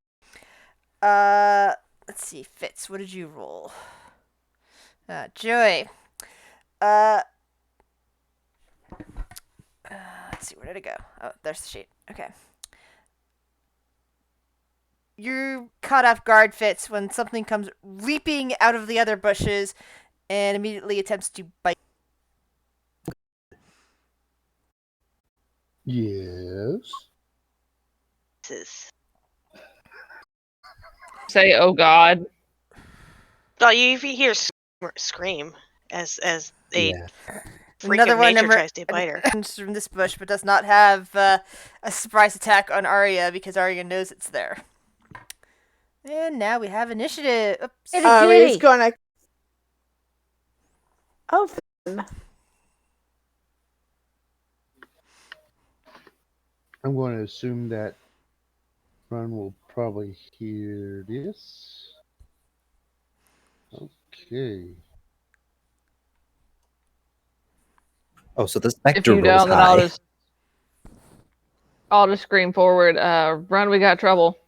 let's see, Fitz, what did you roll? Joy. Let's see, where did it go? Oh, there's the sheet. Okay. You're caught off guard, Fitz, when something comes leaping out of the other bushes and immediately attempts to bite. Yes. Say, oh God. Oh, you hear scream as a Yeah. freaking nature tries to bite her. From this bush, but does not have a surprise attack on Arya because Arya knows it's there. And now we have initiative. Oops. Aria's gonna. Oh, I'm going to assume that Run will probably hear this. Okay. Oh, so the If specter you rolls don't, then I'll high. just scream forward. Run, we got trouble.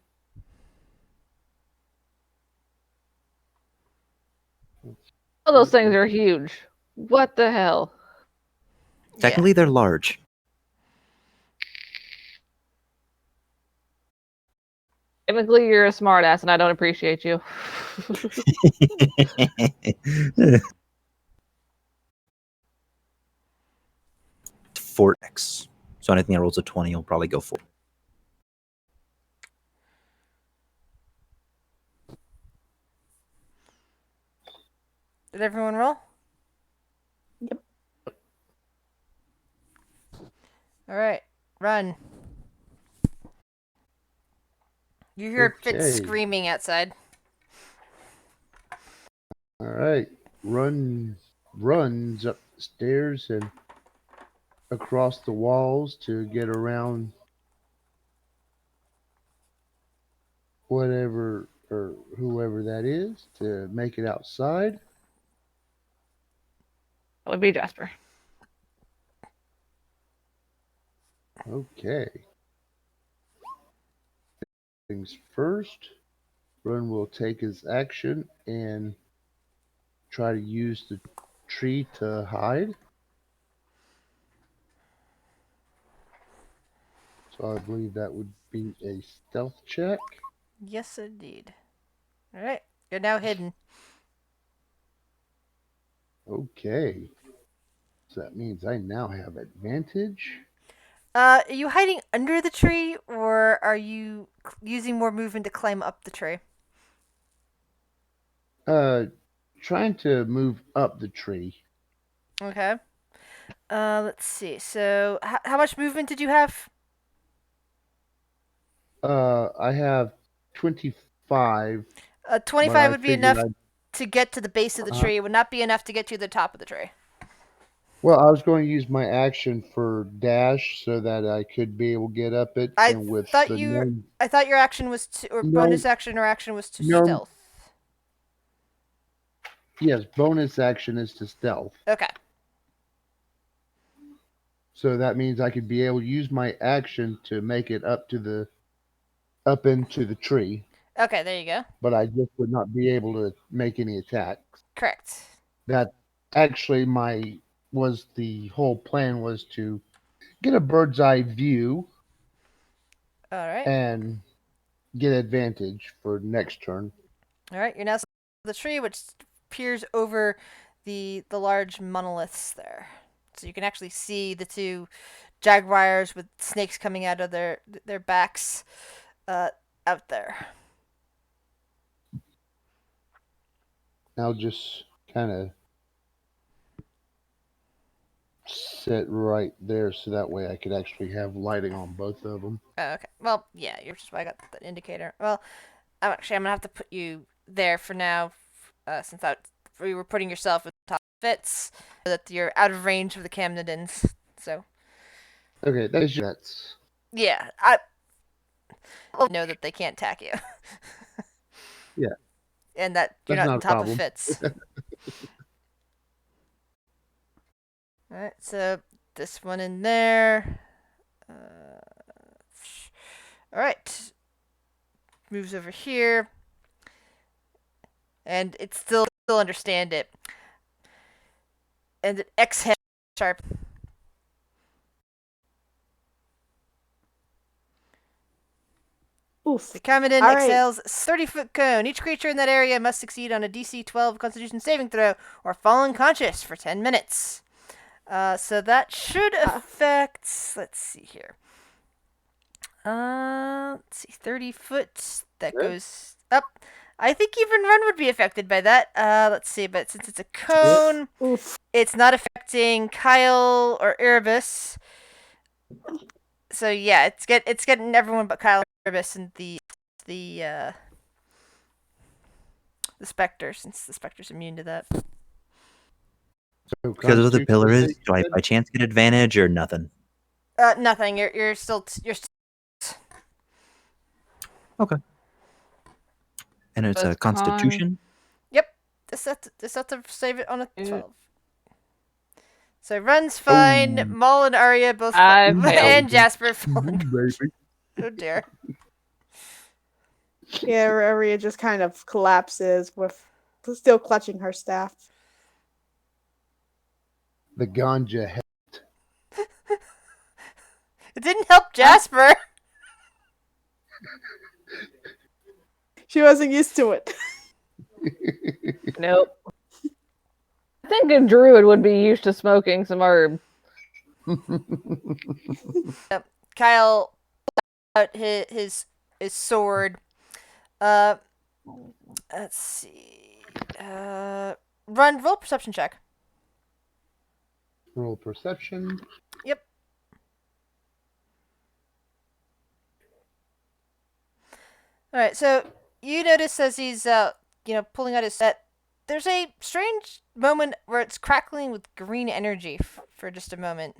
Oh, those things are huge. What the hell? Technically, they're large. Technically, you're a smartass, and I don't appreciate you. 4x. So anything that rolls a 20 will probably go for. Did everyone roll? Yep. All right, Run. You hear Fitz Okay. screaming outside. All right. Runs upstairs and across the walls to get around whatever or whoever that is to make it outside. That would be Jasper. Okay. Things first, Run will take his action and try to use the tree to hide. So I believe that would be a stealth check. Yes, indeed. All right, you're now hidden. Okay. So that means I now have advantage. Are you hiding under the tree, or are you using more movement to climb up the tree? Trying to move up the tree. Okay. Let's see. So, how much movement did you have? I have 25, but 25 I would be figured enough I'd. to get to the base of the tree. It would not be enough to get to the top of the tree. Well, I was going to use my action for dash so that I could be able to get up it, I and with thought the you. known, I thought your action was to, or bonus action or action was to no, stealth. yes, bonus action is to stealth. Okay. So that means I could be able to use my action to make it up into the tree, Okay, there you go. but I just would not be able to make any attacks. Correct. That actually the whole plan was to get a bird's eye view All right. and get advantage for next turn. All right. You're now the tree, which peers over the large monoliths there, so you can actually see the two jaguars with snakes coming out of their backs, out there. I'll just kind of sit right there so that way I could actually have lighting on both of them. Oh, okay. Well, yeah, you're just why I got the indicator. Well, I'm gonna have to put you there for now, since you were putting yourself with top fits, so that you're out of range of the Camnidans. So Okay, that's yeah, I know that they can't attack you. Yeah. And that you're That's not not on a top problem. of fits. Alright, so this one in there. Alright. Moves over here. And it still understand it. And it exhales sharp. Oof. The Kamadin All right. exhales 30-foot cone. Each creature in that area must succeed on a DC 12 Constitution saving throw or fall unconscious for 10 minutes. So that should affect. Let's see here. Let's see, 30 foot. That goes up. I think even Run would be affected by that. Let's see, but since it's a cone, Oof. it's not affecting Kyle or Erebus. So yeah, it's getting everyone but Kyle, Erebus, and the Spectre, since the Spectre's immune to that. So Because of what the pillar is, Constitution do I by chance get advantage or nothing? Nothing. You're still Okay. And it's So a it's con- Constitution. Just have to save it on a 12. So Run's fine. Oh. Maul and Arya both I fine. failed. And Jasper fine. baby. Oh dear. Yeah, Aria just kind of collapses with still clutching her staff. The ganja head. It didn't help Jasper. She wasn't used to it. Nope. I think a druid would be used to smoking some herb. Kyle pulled out his sword. Let's see. Run, roll perception check. Roll perception. Yep. All right. So you notice as he's pulling out his set, there's a strange moment where it's crackling with green energy for just a moment,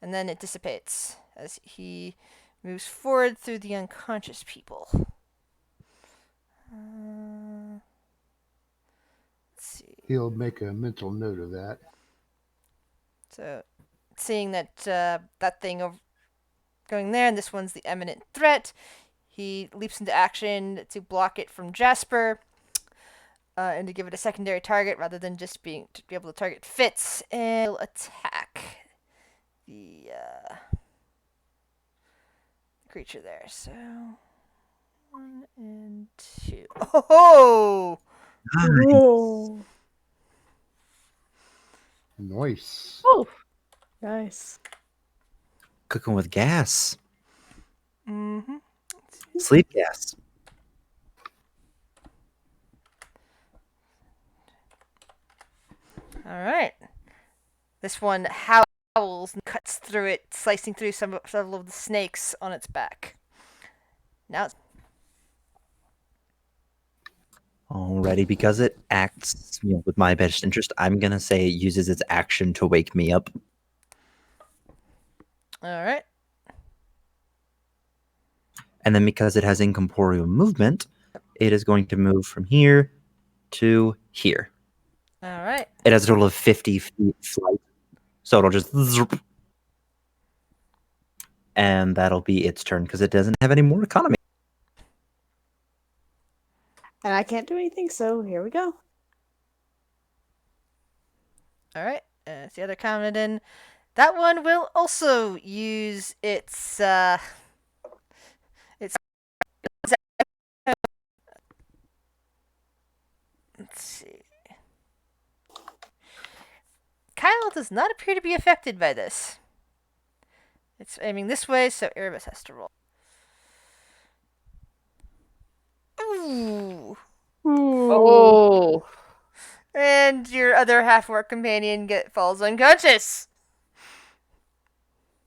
and then it dissipates as he moves forward through the unconscious people. Let's see. He'll make a mental note of that. So, seeing that that thing going there, and this one's the imminent threat, he leaps into action to block it from Jasper, and to give it a secondary target rather than just to be able to target Fitz, and he'll attack the creature there. So 1 and 2. Oh! Whoa. Nice. Oh, Nice. Cooking with gas. Mm-hmm. Sleep gas. All right. This one howls and cuts through it, slicing through several of the snakes on its back. Now it's Alrighty, because it acts with my best interest, I'm going to say it uses its action to wake me up. all right. And then because it has incorporeal movement, it is going to move from here to here. All right. It has a total of 50 feet flight. So it'll just zoop. And that'll be its turn because it doesn't have any more economy. And I can't do anything, so here we go. All right. It's the other comment in. That one will also use its let's see. Kyle does not appear to be affected by this. It's aiming this way, so Erebus has to roll. Ooh. Oh, And your other half-orc companion falls unconscious.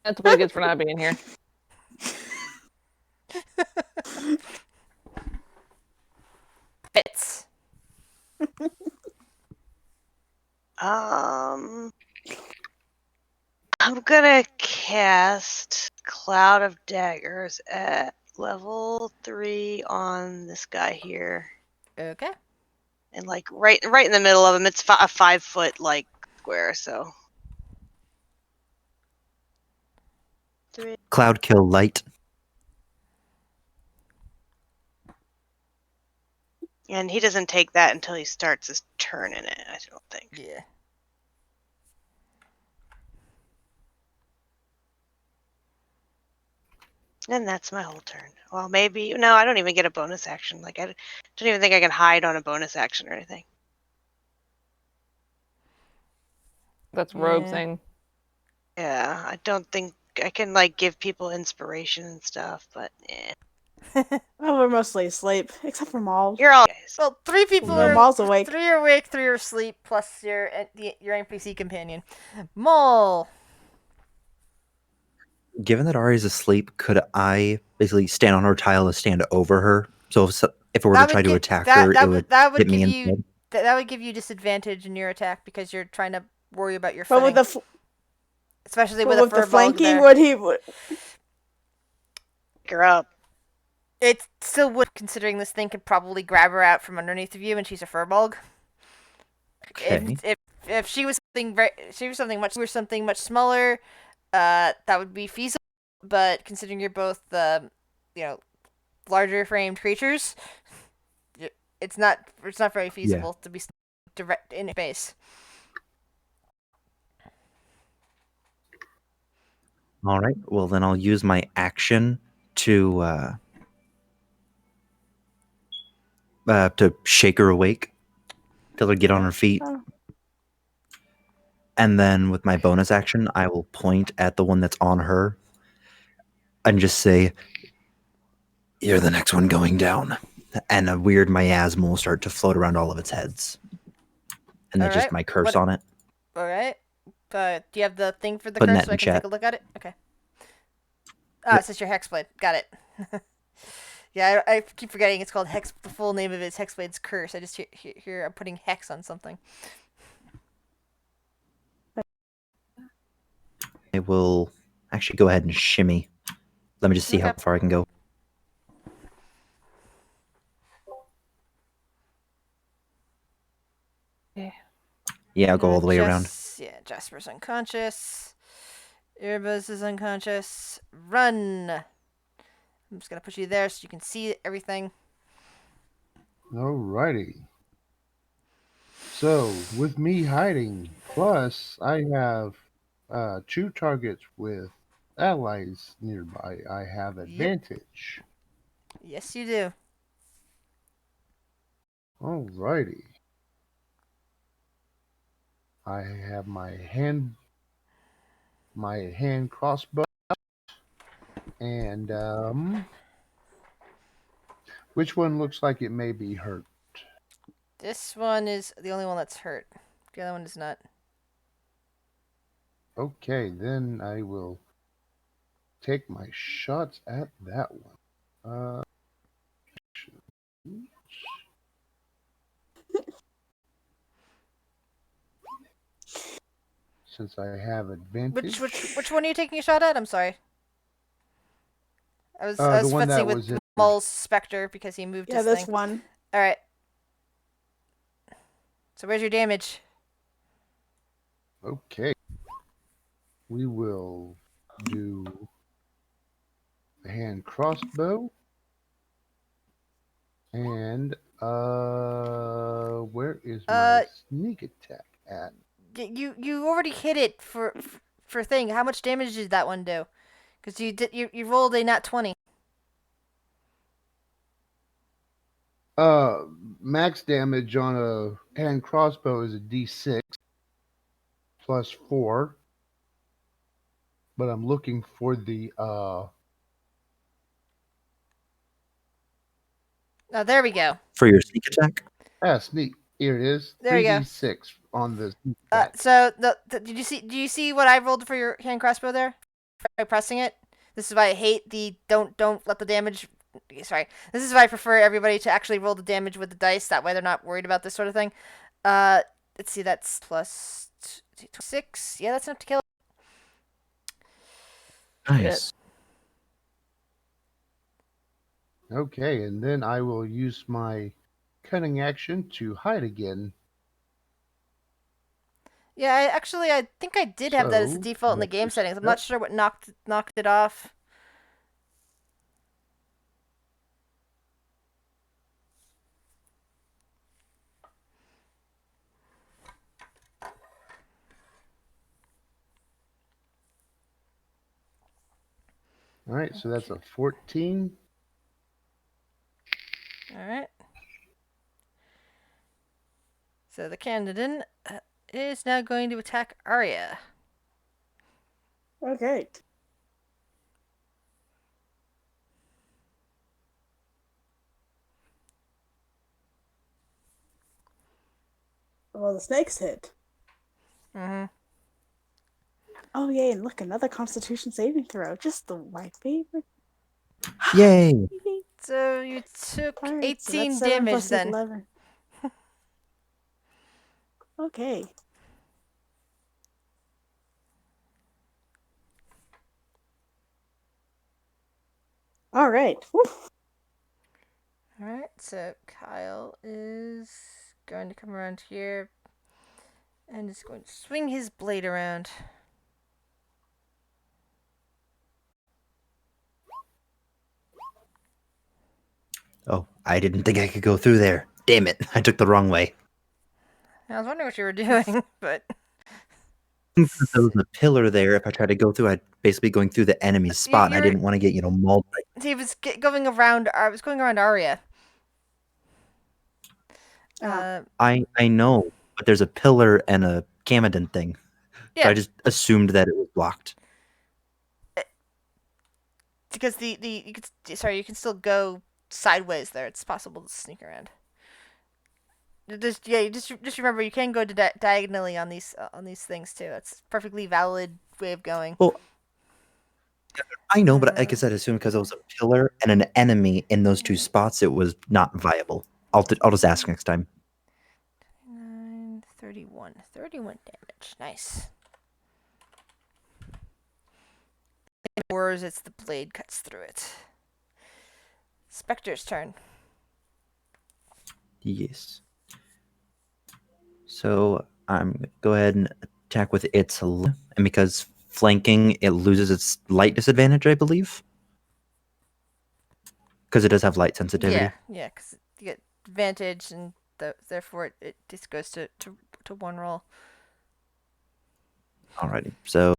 that's what it gets for not being here. Hits. I'm gonna cast Cloud of Daggers at level 3 on this guy here, Okay. and like right in the middle of him. It's a 5-foot like square, so. 3. Cloud kill light. And he doesn't take that until he starts his turn in it, I don't think. Yeah. And that's my whole turn. Well, maybe. No, I don't even get a bonus action. Like, I don't even think I can hide on a bonus action or anything. That's rogue Yeah. thing. Yeah, I don't think I can, like, give people inspiration and stuff, but eh. Oh, we're mostly asleep, except for Maul. You're all guys. Well, 3 people No, are Maul's awake. 3 are awake, 3 are asleep, plus your NPC companion. Mole. Given that Ari's asleep, could I basically stand on her tile to stand over her? So if it were to try to attack her, it would hit me instead. That would give you disadvantage in your attack because you're trying to worry about your But footing. with the Especially but with a with the furbolg flanking, there. would he? Would, Pick her up. It still would, considering this thing could probably grab her out from underneath of you, and she's a furbolg. Okay. If she was something much smaller, that would be feasible. But considering you're both larger framed creatures, it's not very feasible to be direct in space. All right. Well, then I'll use my action to shake her awake, till her get on her feet. Oh. And then with my bonus action, I will point at the one that's on her and just say, "You're the next one going down." And a weird miasma will start to float around all of its heads. And then just Alright, my curse what- on it. All right. Do you have the thing for the Putting curse that so I in can chat. take a look at it? Okay. Yep. It's just your hexblade. Got it. Yeah, I keep forgetting it's called hex. The full name of it is Hexblade's Curse. I just hear I'm putting hex on something. I will actually go ahead and shimmy. Let me just see how Okay. far I can go. Yeah, I'll go all the way around. Yeah, Jasper's unconscious. Erebus is unconscious. Run. I'm just gonna put you there so you can see everything. Alrighty. So, with me hiding, plus I have 2 targets with allies nearby. I have advantage. Yes, you do. Alrighty. I have my hand my hand crossbow, and which one looks like it may be hurt? This one is the only one that's hurt. The other one is not. Okay, then I will take my shots at that one. Since I have advantage. Which one are you taking a shot at? I'm sorry. I was The one futzing that with was in. Maul's Spectre because he moved Yeah, his this thing. one. All right. So where's your damage? Okay. We will do the hand crossbow. And where is my sneak attack at? You already hit it for thing. How much damage did that one do? Because you rolled a nat 20. Max damage on a hand crossbow is a D6 plus 4. But I'm looking for the Oh, there we go. For your sneak attack? sneak. Here it is. There we go. 3d6 on the sneak attack. So did you see? Do you see what I rolled for your hand crossbow there? By pressing it. This is why I hate the don't let the damage. Sorry. This is why I prefer everybody to actually roll the damage with the dice. That way they're not worried about this sort of thing. Let's see. That's plus 6. Yeah, that's enough to kill. Nice. Okay, and then I will use my cunning action to hide again. Yeah, I think I did have that as the So, default in the game next settings. I'm step. not sure what knocked it off. All right, so that's a 14. All right. So the candidate is now going to attack Arya. Okay. Well, the snakes hit. Mm-hmm. Oh, yay, and look, another Constitution saving throw. Just the white favorite. Yay! So you took All right, 18 so that's 7 damage plus then. 11. Okay. All right. Woo. Alright, so Kyle is going to come around here and is going to swing his blade around. Oh, I didn't think I could go through there. Damn it, I took the wrong way. I was wondering what you were doing, but There was a pillar there. If I tried to go through, I'd basically going through the enemy's spot, and I you're- didn't want to get, mauled. he was going around. I was going around Arya. I know, but there's a pillar and a Camadon thing. So Yeah. I just assumed that it was blocked. Because you can still go sideways there. It's possible to sneak around. Just remember you can go diagonally on these things too. That's a perfectly valid way of going. Well, I know, but like I said, assumed because there was a pillar and an enemy in those two spots, it was not viable. I'll just ask next time. 9, 31 damage. Nice. Or it's the blade cuts through it. Spectre's turn. Yes. So I'm gonna go ahead and attack with its and because flanking, it loses its light disadvantage, I believe, because it does have light sensitivity. Yeah, because you get advantage, and therefore it just goes to one roll. Alrighty. So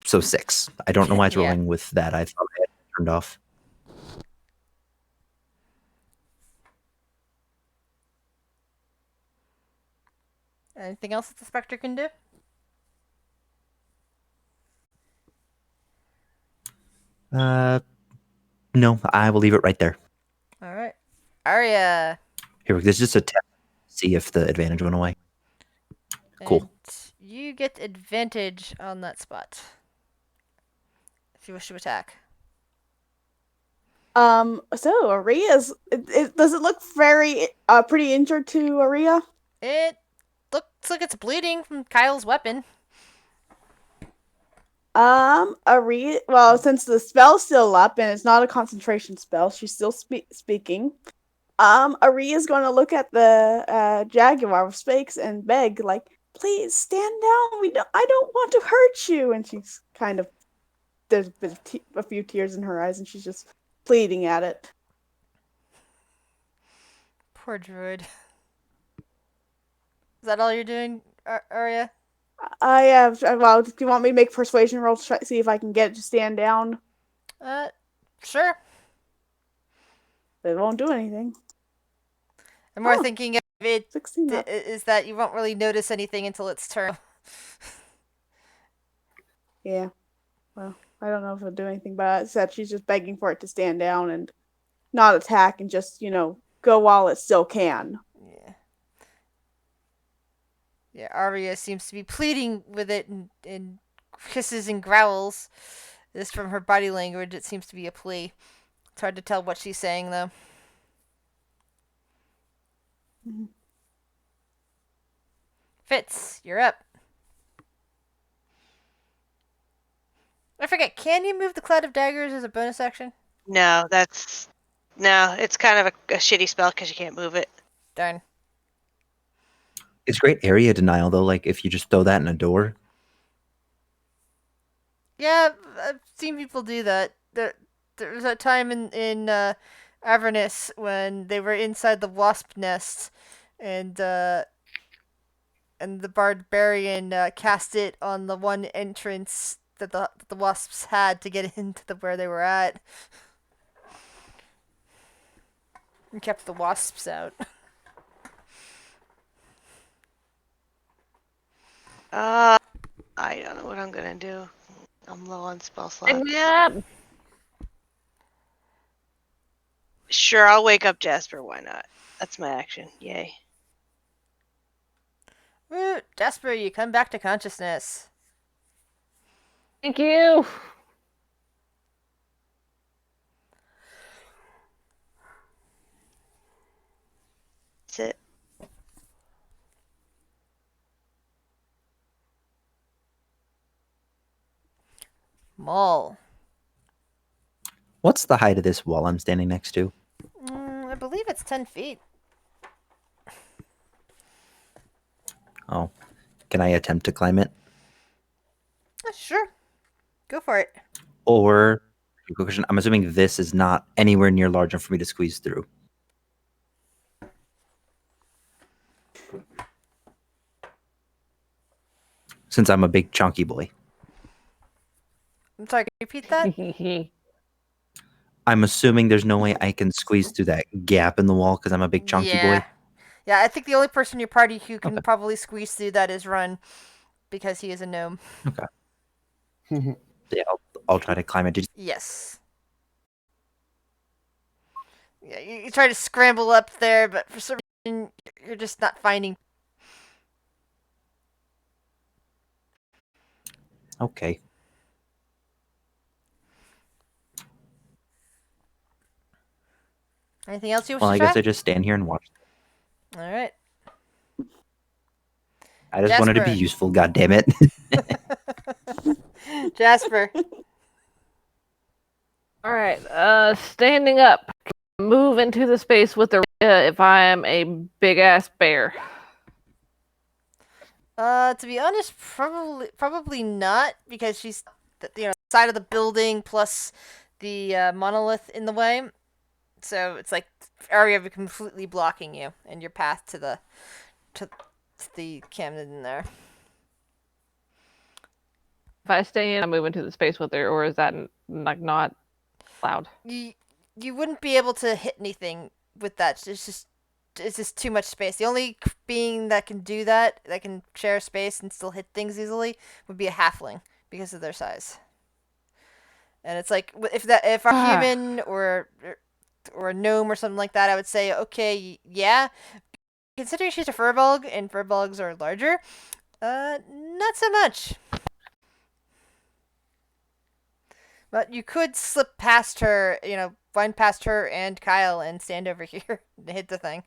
6. I don't know why it's Yeah. rolling with that. I thought I had it turned off. Anything else that the Spectre can do? No, I will leave it right there. All right. Arya. Here, this is just a test. See if the advantage went away. Cool. And you get advantage on that spot. If you wish to attack. So Aria's, does it look very, pretty injured to Aria? It looks like it's bleeding from Kyle's weapon. Aria, well, since the spell's still up and it's not a concentration spell, she's still speaking. Aria's going to look at the Jaguar with Spakes and beg, like, please stand down. I don't want to hurt you. And she's kind of, there's a few tears in her eyes, and she's just pleading at it. Poor druid. Is that all you're doing, Arya? I have. Well, do you want me to make persuasion rolls to try see if I can get it to stand down? Sure. It won't do anything. I'm more thinking of it 16 up. is that you won't really notice anything until its turn. Yeah. Well, I don't know if it'll do anything, but except she's just begging for it to stand down and not attack and just, go while it still can. Yeah. Yeah, Arya seems to be pleading with it and hisses and growls. This from her body language, it seems to be a plea. It's hard to tell what she's saying, though. Mhm. Fitz, you're up. I forget, can you move the Cloud of Daggers as a bonus action? No, it's kind of a shitty spell because you can't move it. Darn. It's great area denial, though, like if you just throw that in a door. Yeah, I've seen people do that. There was a time in Avernus when they were inside the wasp nest, and the barbarian cast it on the one entrance that the wasps had to get into where they were at, and kept the wasps out. I don't know what I'm gonna do. I'm low on spell slots. Yep. Sure, I'll wake up Jasper. Why not? That's my action. Yay. Woo, Jasper, you come back to consciousness. Thank you. Sit. Maul. What's the height of this wall I'm standing next to? I believe it's 10 feet. Oh, can I attempt to climb it? Sure. Go for it. Or, quick question, I'm assuming this is not anywhere near large enough for me to squeeze through. Since I'm a big chunky boy. I'm sorry, can you repeat that? I'm assuming there's no way I can squeeze through that gap in the wall because I'm a big chunky boy. Yeah, I think the only person in your party who can Okay. probably squeeze through that is Run, because he is a gnome. Okay. Yeah, I'll try to climb it. Yes. Yeah, you try to scramble up there, but for some reason you're just not finding. Okay. Anything else you wish Well, to I try? guess I just stand here and watch. All right. I just wanted to be Jasper. useful, God damn it. Jasper. All right. Standing up. Move into the space with the if I am a big ass bear. To be honest, probably not, because she's side of the building plus the monolith in the way. So it's like area of completely blocking you and your path to the cannon in there. If I stay in, I move into the space with her, or is that like not allowed? You wouldn't be able to hit anything with that. It's just too much space. The only being that can do that can share space and still hit things easily, would be a halfling because of their size. And it's like if a human or a gnome or something like that, I would say okay, yeah. Considering she's a furbolg and furbolgs are larger, not so much. But you could slip past her, wind past her and Kyle and stand over here and hit the thing.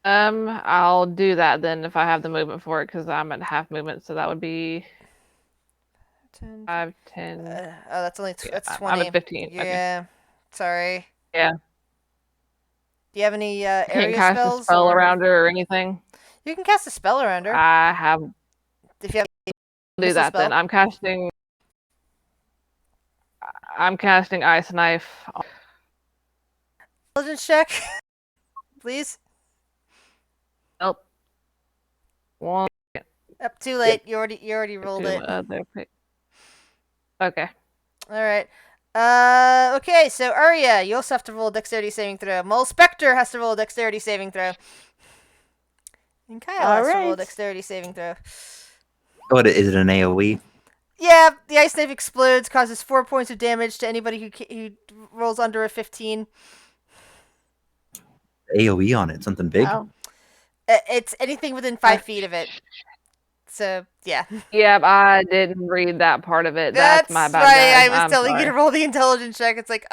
I'll do that then if I have the movement for it, because I'm at half movement, so that would be 10, 5, 10. oh, that's only Yeah, that's I'm 20. at 15. Okay. Yeah, sorry. Yeah. Do you have any I can't area cast a spells? spell around her or anything. You can cast a spell around her I have. if you have Do missile that then. spell. I'm casting Ice Knife. Intelligence check, please. Oh. One. Up too late. You already rolled it. Okay. All right. Okay, so Arya, you also have to roll a dexterity saving throw. Mole Spectre has to roll a dexterity saving throw. And Kyle has to roll a dexterity saving throw. What is it? An AOE? Yeah, the ice knife explodes, causes 4 points of damage to anybody who rolls under a 15. AOE on it? Something big? Oh. It's anything within 5 feet of it. So, yeah. Yep, I didn't read that part of it. That's my bad. Why Guys. I was telling you to roll the intelligence check. It's like,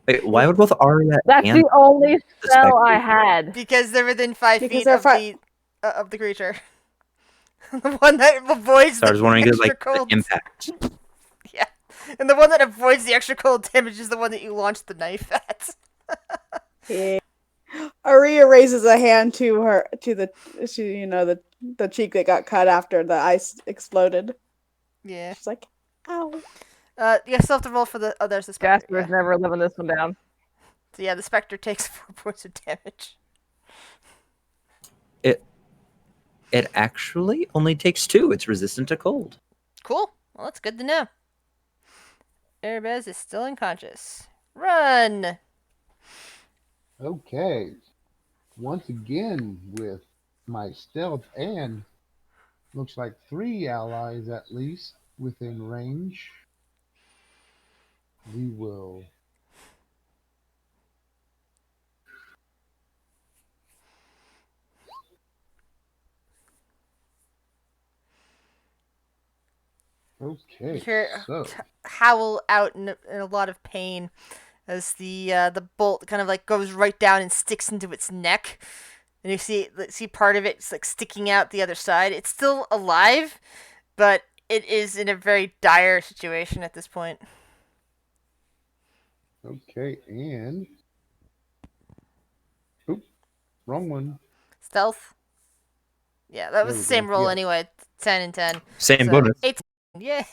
Wait, why would both Arya That's and the only the spell I Spectre- had. because they're within 5 Because feet they're of the creature. The one that avoids So I was wondering, the is extra like the cold. impact. Yeah, and the one that avoids the extra cold damage is the one that you launch the knife at. Yeah. Aria raises a hand to the cheek that got cut after the ice exploded. Yeah. She's like, ow. You still have to roll for the. Oh, there's the Spectre. Jasper's never living this one down. So yeah, the Spectre takes 4 points of damage. It actually only takes 2. It's resistant to cold. Cool. Well, that's good to know. Erebez is still unconscious. Run! Okay. Once again, with my stealth and looks like 3 allies at least within range, we will You hear so howl out in a lot of pain as the bolt kind of like goes right down and sticks into its neck, and you see part of it like sticking out the other side. It's still alive, but it is in a very dire situation at this point. okay, and wrong one. Stealth. Yeah, that was There the we same go, roll yeah. anyway. 10 and 10. Same So, bonus. 18. Yay.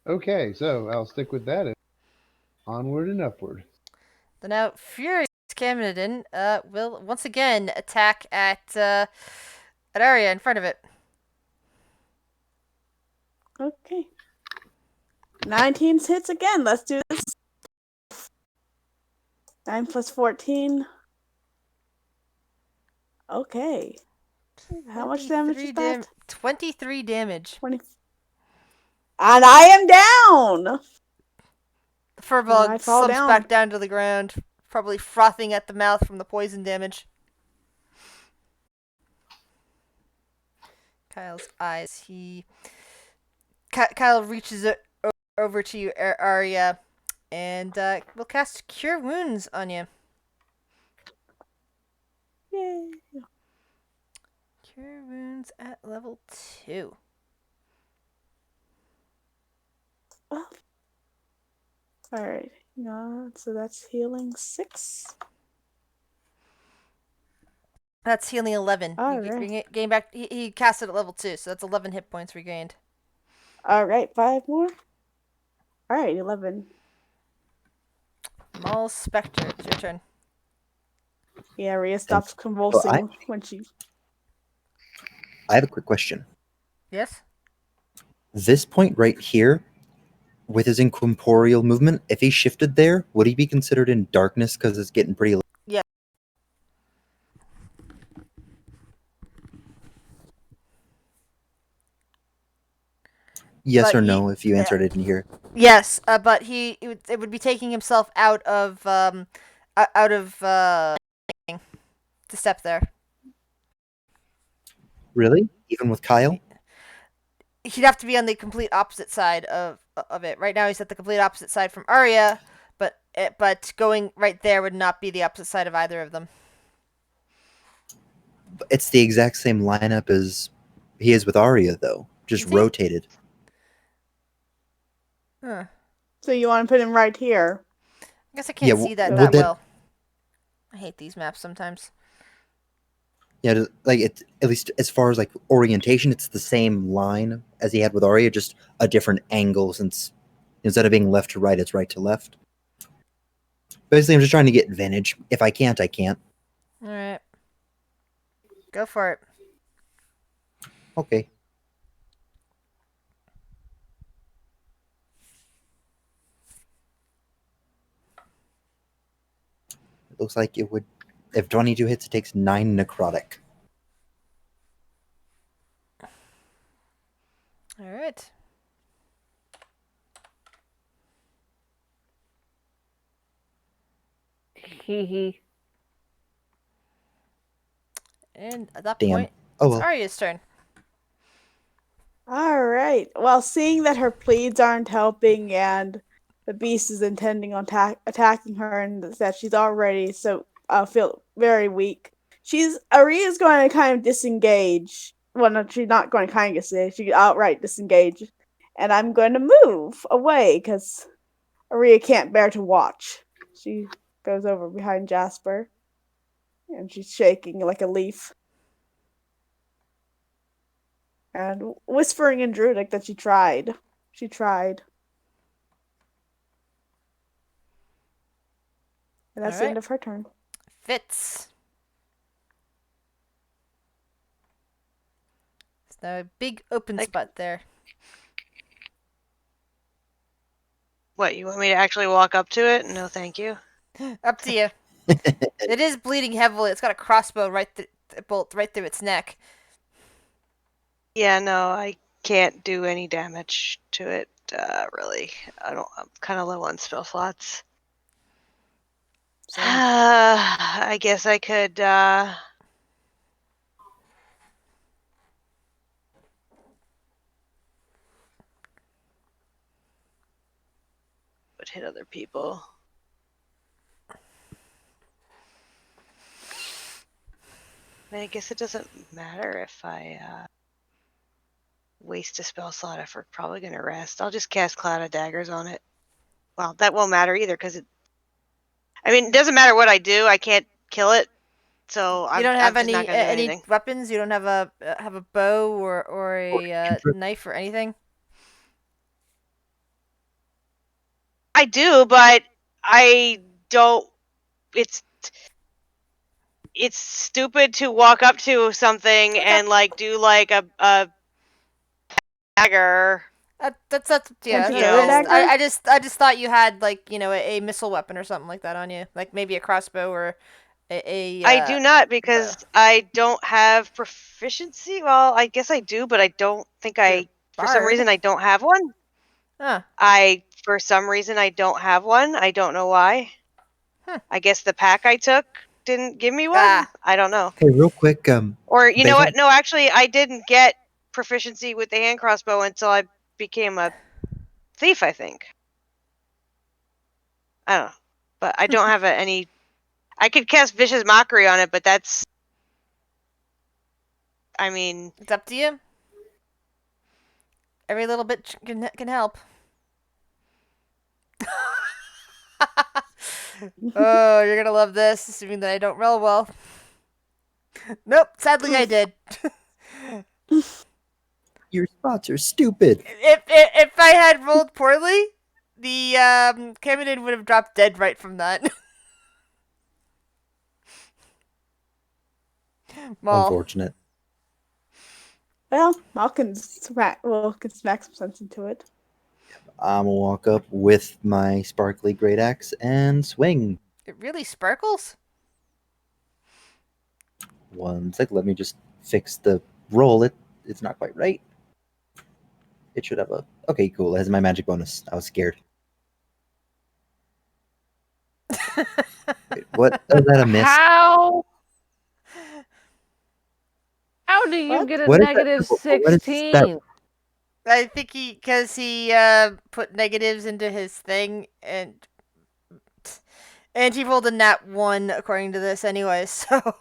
Okay, so I'll stick with that. Onward and upward. So now Furious Caminadin will once again attack at Arya in front of it. Okay. 19 hits again. Let's do this. 9 plus 14. Okay. How much damage is that? 23 damage. 20. And I am down! The I Furbog fall slumps down. back down to the ground, probably frothing at the mouth from the poison damage. Kyle's eyes. Kyle reaches over to you, Arya, and will cast Cure Wounds on you. Yay. Cure Wounds at level 2. Oh. Alright. So that's healing 6. That's healing 11. Alright. You gain back. He cast it at level 2, so that's 11 hit points regained. Alright, 5 more. Alright, 11. Maul Spectre, it's your turn. Yeah, Rhea stops convulsing when she... I have a quick question. Yes? This point right here, with his incorporeal movement, if he shifted there, would he be considered in darkness because it's getting pretty late? Yeah. Yes But or no? If you answered, I didn't hear. Yes, but it would be taking himself out of to step there. Really? Even with Kyle? He'd have to be on the complete opposite side of it. Right now, he's at the complete opposite side from Arya, but going right there would not be the opposite side of either of them. It's the exact same lineup as he is with Arya, though. Just Is he? rotated. Huh. So you want to put him right here? I guess I can't Yeah, see that would that- well. I hate these maps sometimes. Yeah, like it. At least as far as like orientation, it's the same line as he had with Arya, just a different angle. Since instead of being left to right, it's right to left. Basically, I'm just trying to get advantage. If I can't, I can't. All right, go for it. Okay. It looks like it would. If 22 hits, it takes 9 necrotic. All right. Hee hee. And at that Damn. point, Oh it's well. Arya's turn. All right. Well, seeing that her pleads aren't helping and the beast is intending on attacking her and that she's already feel very weak, Aria's going to kind of disengage. Well, no, she's not going to kind of disengage. She outright disengage. And I'm going to move away because Aria can't bear to watch. She goes over behind Jasper and she's shaking like a leaf. And whispering in Druidic that she tried. She tried. And that's the end of her turn. Fitz. There's a big open spot there. What, you want me to actually walk up to it? No, thank you. Up to you. It is bleeding heavily. It's got a crossbow bolt right through its neck. Yeah, no, I can't do any damage to it, really. I'm kind of low on spell slots. I guess I could, would hit other people. I guess it doesn't matter if I, waste a spell slot if we're probably going to rest. I'll just cast Cloud of Daggers on it. Well, that won't matter either because it doesn't matter what I do. I can't kill it. So You don't have I'm just not gonna do any anything. weapons. You don't have a bow or a knife or anything. I do, but I don't. It's stupid to walk up to something and like do like a dagger. That's yeah. Can't you throw a dagger? I just thought you had like a missile weapon or something like that on you, like maybe a crossbow or a I do not because I don't have proficiency. Well, I guess I do, but I don't think for some reason I don't have one. Huh. For some reason I don't have one. I don't know why. I guess the pack I took didn't give me one. I don't know. Okay, real quick. Or you know what? No, actually, I didn't get proficiency with the hand crossbow until I became a thief, I think. I don't know. But I don't have any... I could cast Vicious Mockery on it, but that's... I mean... It's up to you. Every little bit can help. Oh, you're gonna love this, assuming that I don't roll well. Nope, sadly I did. Your spots are stupid. If I had rolled poorly, the Cameron would have dropped dead right from that. Unfortunate. Well, Mal can smack some sense into it. I'm gonna walk up with my sparkly great axe and swing. It really sparkles? One sec, let me just fix the roll. It's not quite right. It should have a... Okay, cool. It has my magic bonus. I was scared. Wait, what? Oh, is that a miss? How do you What? get a What is that? negative What is that? 16? I think because he put negatives into his thing, and he rolled a nat 1 according to this anyway, so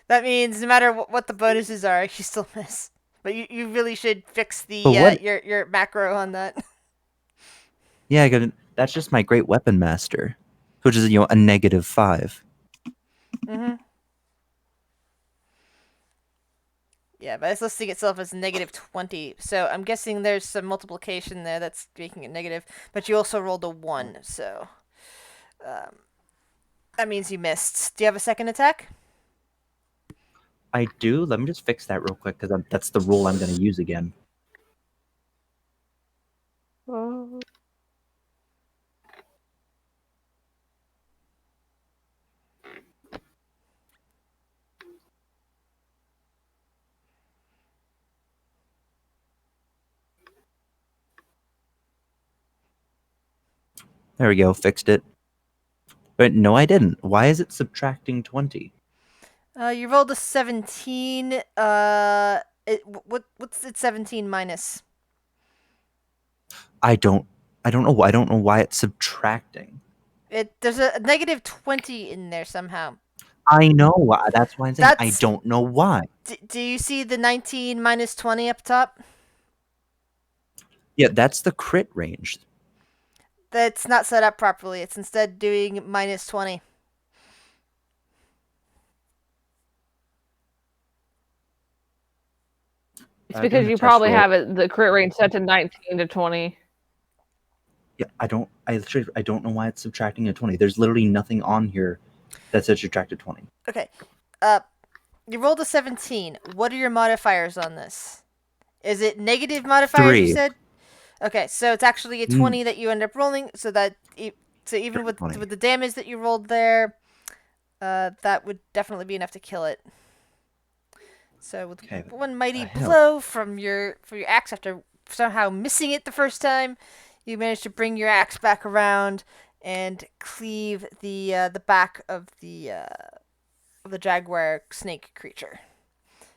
that means no matter what the bonuses are, you still miss. But you really should fix the But what? your macro on that. Yeah, that's just my great weapon master, which is, you know, a -5. Mm-hmm. Yeah, but it's listing itself as -20, so I'm guessing there's some multiplication there that's making it negative. But you also rolled a 1, so that means you missed. Do you have a second attack? I do. Let me just fix that real quick because that's the rule I'm going to use again. Oh. There we go. Fixed it. But no, I didn't. Why is it subtracting 20? You rolled a 17. What's it 17 minus? I don't know. I don't know why it's subtracting. There's a -20 in there somehow. I know. That's why I'm saying I That's don't know why. Do you see the 19 minus 20 up top? Yeah, that's the crit range. That's not set up properly. It's instead doing -20. It's because you probably have the crit range set to 19 to 20. Yeah, I don't know why it's subtracting a 20. There's literally nothing on here that says subtracted 20. Okay. You rolled a 17. What are your modifiers on this? Is it negative modifiers? 3. You said. Okay, so it's actually a 20 that you end up rolling. So that even with 20. the damage that you rolled there, that would definitely be enough to kill it. So with one mighty blow from your axe, after somehow missing it the first time, you managed to bring your axe back around and cleave the back of the jaguar snake creature,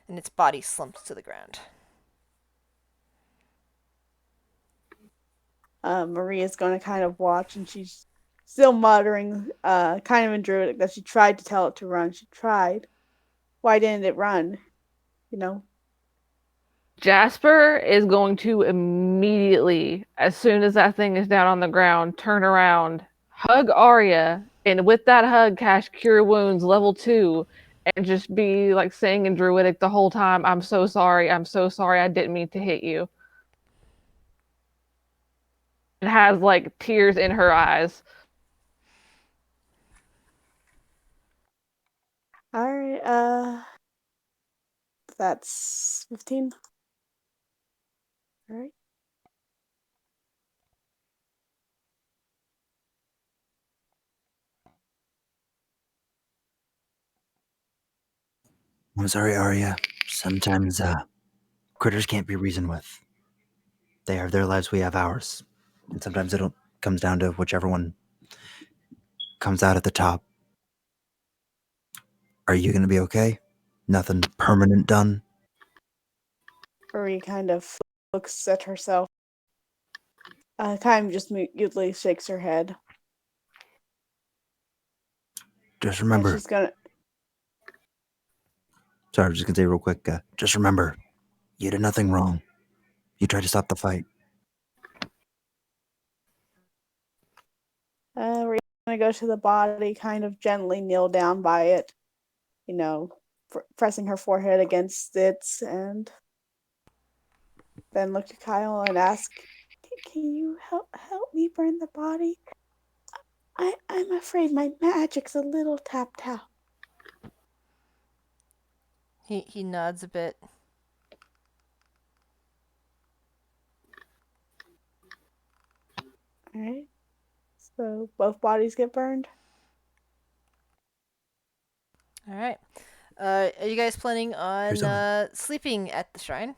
and its body slumps to the ground. Maria's going to kind of watch, and she's still muttering, kind of in Druidic, that she tried to tell it to run. She tried. Why didn't it run? You know? Jasper is going to immediately, as soon as that thing is down on the ground, turn around, hug Arya, and with that hug, cast Cure Wounds level 2, and just be like saying in Druidic the whole time, I'm so sorry, I didn't mean to hit you. It has like tears in her eyes. Alright, that's 15. Alright. I'm sorry, Arya. Sometimes critters can't be reasoned with. They have their lives, we have ours. And sometimes it comes down to whichever one comes out at the top. Are you going to be okay? Nothing permanent done? Maria kind of looks at herself. Kind of just mutely shakes her head. Just remember. And she's gonna. Sorry, I was just going to say real quick. Just remember, you did nothing wrong. You tried to stop the fight. We're gonna go to the body, kind of gently kneel down by it, you know, pressing her forehead against it, and then look to Kyle and ask, "Can you help me burn the body? I'm afraid my magic's a little tapped out." He nods a bit. All right. So both bodies get burned. All right. Are you guys planning on sleeping at the shrine?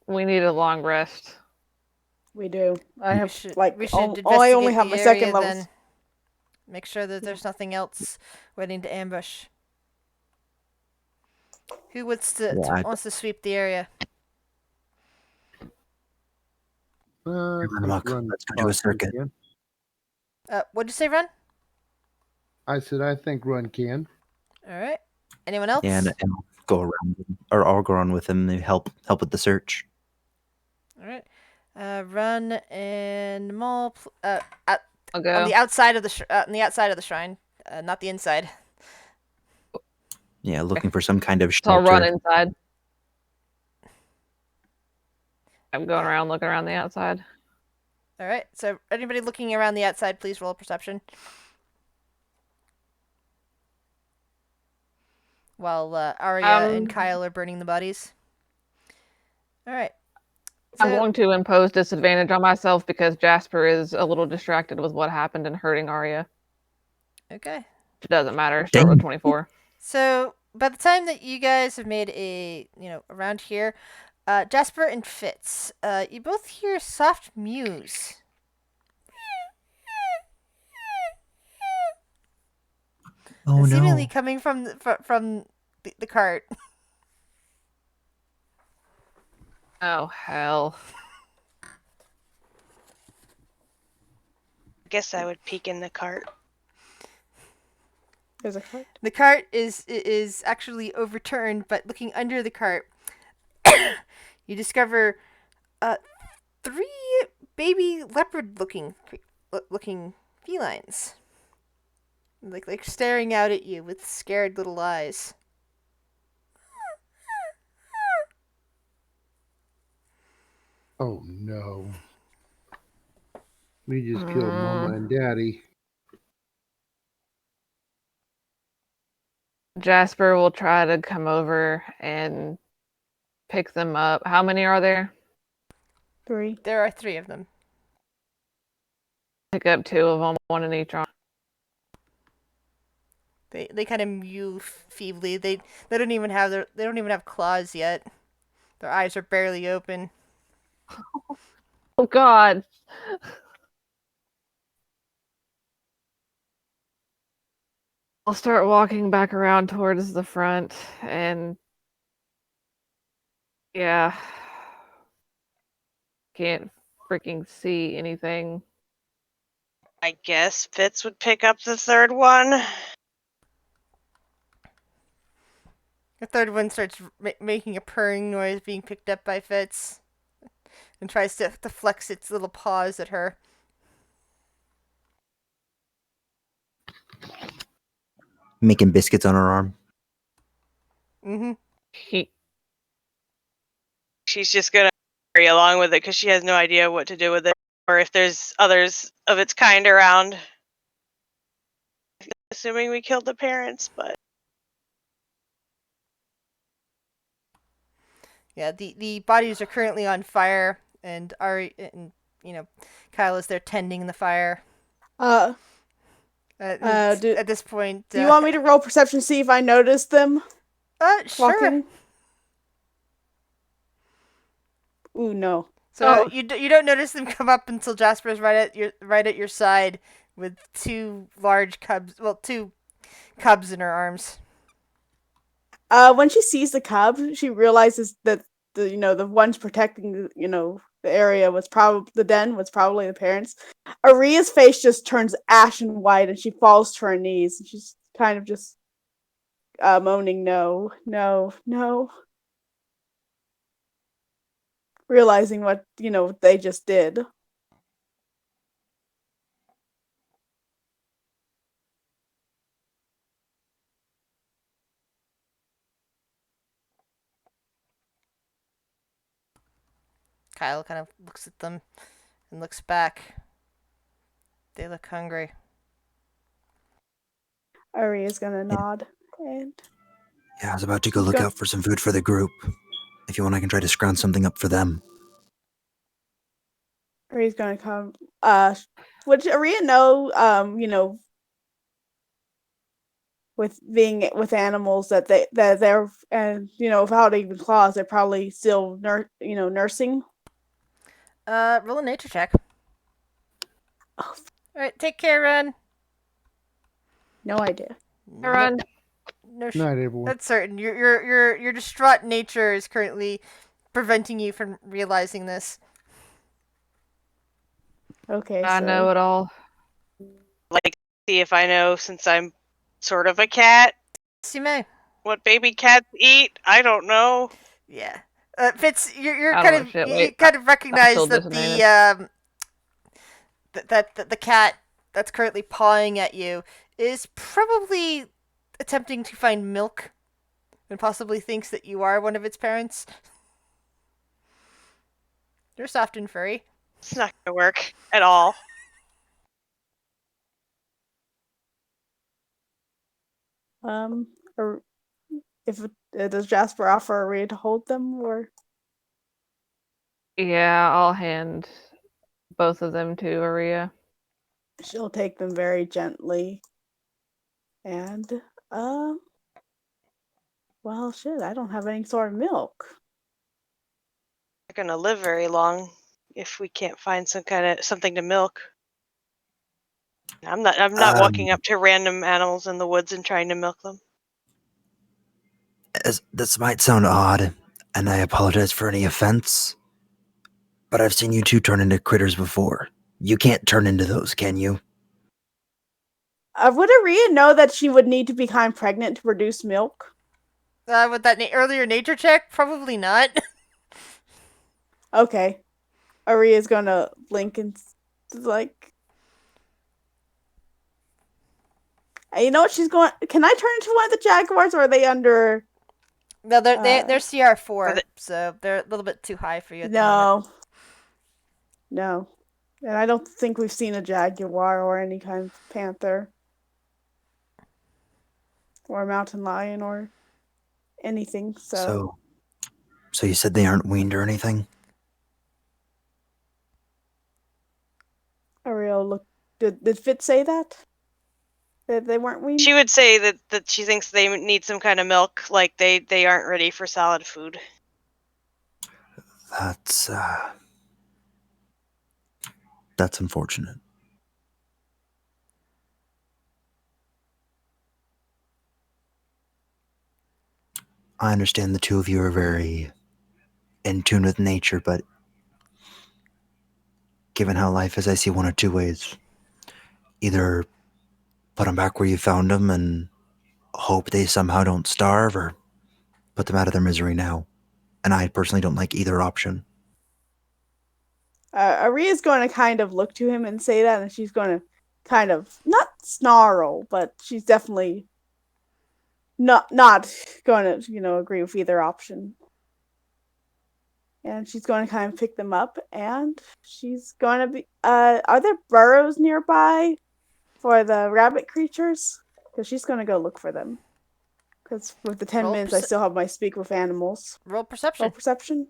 We need a long rest. We do. I We have should like we should I only investigate have the my area second level. then. Make sure that there's nothing else waiting to ambush. Who wants Yeah, wants to sweep the area? I Run think amok. run Let's go do a possibly circuit. can. What'd you say, Run? I said I think run can. All right. Anyone else? Yeah, and I'll go around, or I'll go on with him and help with the search. All right. Run and Maul. I'll go. On the outside of the on the outside of the shrine, not the inside. Yeah, looking for some kind of So I'll run shelter. inside. I'm going around looking around the outside. All right. So anybody looking around the outside, please roll a perception. While Arya and Kyle are burning the bodies. All right. I'm So- going to impose disadvantage on myself because Jasper is a little distracted with what happened and hurting Arya. Okay. It doesn't matter. Start with 24. So by the time that you guys have made around here, Jasper and Fitz, you both hear soft mews. Oh Seemingly no! coming from the cart. Oh, hell. I guess I would peek in the cart. There's a cart. The cart is actually overturned, but looking under the cart, you discover 3 baby leopard-looking felines, like staring out at you with scared little eyes. Oh no. We just killed Mama and Daddy. Jasper will try to come over and pick them up. How many are there? 3. There are 3 of them. Pick up 2 of them, 1 in each arm. They kind of mew feebly. They don't even have claws yet. Their eyes are barely open. Oh, God. I'll start walking back around towards the front and yeah. Can't freaking see anything. I guess Fitz would pick up the third one. The third one starts making a purring noise, being picked up by Fitz, and tries to flex its little paws at her. Making biscuits on her arm. Mm-hmm. She's just gonna carry along with it because she has no idea what to do with it, or if there's others of its kind around. Assuming we killed the parents, but Yeah, the bodies are currently on fire, and Kyle is there tending the fire. At this point, Do you want me to roll perception to see if I notice them Sure. walking? Ooh, no. So you don't notice them come up until Jasper's right at your side with 2 large cubs. Well, 2 cubs in her arms. When she sees the cub, she realizes that the ones protecting the area was probably the den was probably the parents. Aria's face just turns ashen white and she falls to her knees. She's kind of just moaning, no, no, no. Realizing what they just did. Kyle kind of looks at them and looks back. They look hungry. Aria's gonna nod and Yeah, I was about to go look out for some food for the group. If you want, I can try to scrounge something up for them. Aria's gonna come. Would Aria know? with being with animals that they're and without even claws, they're probably still nursing. Roll a nature check. Oh, All right, take care, Ren. no idea. Run. No, Night, everyone. that's certain. Your distraught nature is currently preventing you from realizing this. Okay, I so know it all. Like, see if I know, since I'm sort of a cat, Yes, you may. what baby cats eat. I don't know. Yeah. Fitz, you're I kind don't know of shit. you Wait, kind of recognize still that disoriented. the cat that's currently pawing at you is probably attempting to find milk and possibly thinks that you are one of its parents. You're soft and furry. It's not gonna work at all. or if does Jasper offer Aria to hold them, or Yeah, I'll hand both of them to Aria. she'll take them very gently. And well, shit, I don't have any sort of milk. Not gonna live very long if we can't find something to milk. I'm not walking up to random animals in the woods and trying to milk them. This might sound odd, and I apologize for any offense, but I've seen you two turn into critters before. You can't turn into those, can you? Would Aria know that she would need to become pregnant to produce milk? With that earlier nature check, probably not. Okay. Aria's gonna blink and like, you know what she's going. Can I turn into one of the jaguars, or are they under? No, they're CR4, they- so they're a little bit too high for you at the moment. No, and I don't think we've seen a jaguar or any kind of panther or a mountain lion or anything. So So you said they aren't weaned or anything? Ariel look. Did Fitz say that? That they weren't weaned? She would say that she thinks they need some kind of milk, like they aren't ready for solid food. That's unfortunate. I understand the two of you are very in tune with nature, but given how life is, I see one of two ways. Either put them back where you found them and hope they somehow don't starve, or put them out of their misery now. And I personally don't like either option. Aria's going to kind of look to him and say that, and she's going to kind of not snarl, but she's definitely not going to agree with either option. And she's going to kind of pick them up, and she's going to be. Are there burrows nearby for the rabbit creatures? Because she's going to go look for them. Because with the 10 minutes, I still have my speak with animals. Roll perception. Roll perception.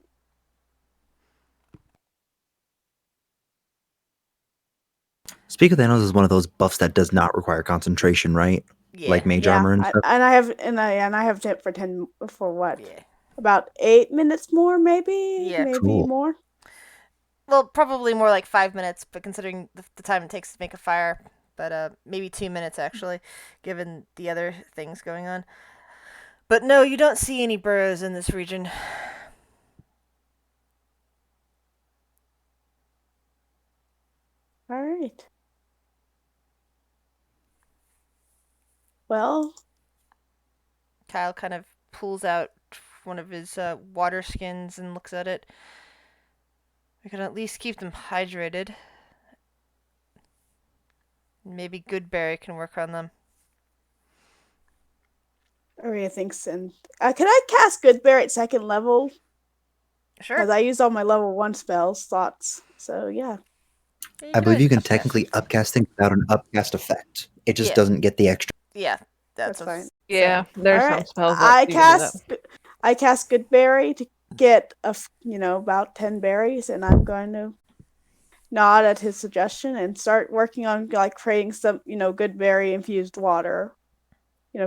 Speak with Animals is one of those buffs that does not require concentration, right? Yeah. Like mage armor and stuff. And I have tip for 10 for what? Yeah. About 8 minutes more, maybe. Yeah. Maybe Cool. more. Well, probably more like 5 minutes, but considering the time it takes to make a fire, but maybe 2 minutes actually, given the other things going on. But no, you don't see any burrows in this region. All right. Well, Kyle kind of pulls out one of his water skins and looks at it. We can at least keep them hydrated. Maybe Goodberry can work on them. Aria thinks, and can I cast Goodberry at 2nd level? Sure. Because I used all my level 1 spells, slots. So yeah. Yeah, I believe you can upcast. technically upcast things without an upcast effect. It just Yeah. doesn't get the extra. Yeah, That's fine. Yeah, there's All some right. spells that you can do that. I cast Goodberry to get about 10 berries, and I'm going to nod at his suggestion and start working on like creating some Goodberry infused water.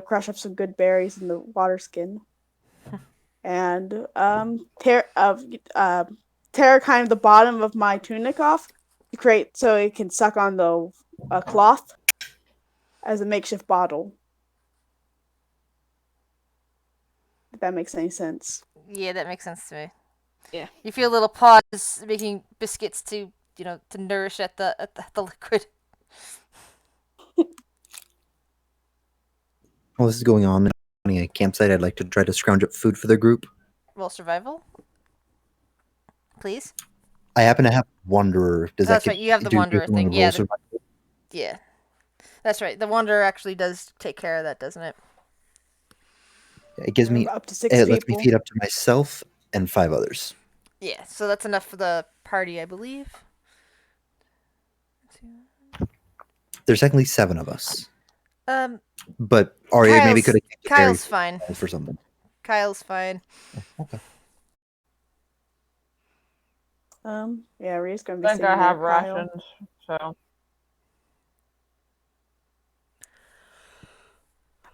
crush up some good berries in the water skin, and tear kind of the bottom of my tunic off to create so it can suck on the cloth as a makeshift bottle. If that makes any sense. Yeah, that makes sense to me. Yeah. You feel a little pause making biscuits to to nourish at the liquid. While this is going on a campsite, I'd like to try to scrounge up food for the group. Roll survival, please. I happen to have Wanderer. Does that That's right. You have the do Wanderer someone thing. roll Yeah, survival? yeah. That's right. The Wanderer actually does take care of that, doesn't it? It gives me. Up to 6 It lets me people. feed up to myself and 5 others. Yeah. So that's enough for the party, I believe. There's technically 7 of us, Um, but Arya maybe could have Kyle's fine. for something. Kyle's fine. Okay. Yeah, Rhea's gonna be I think sitting I have near Kyle. rations,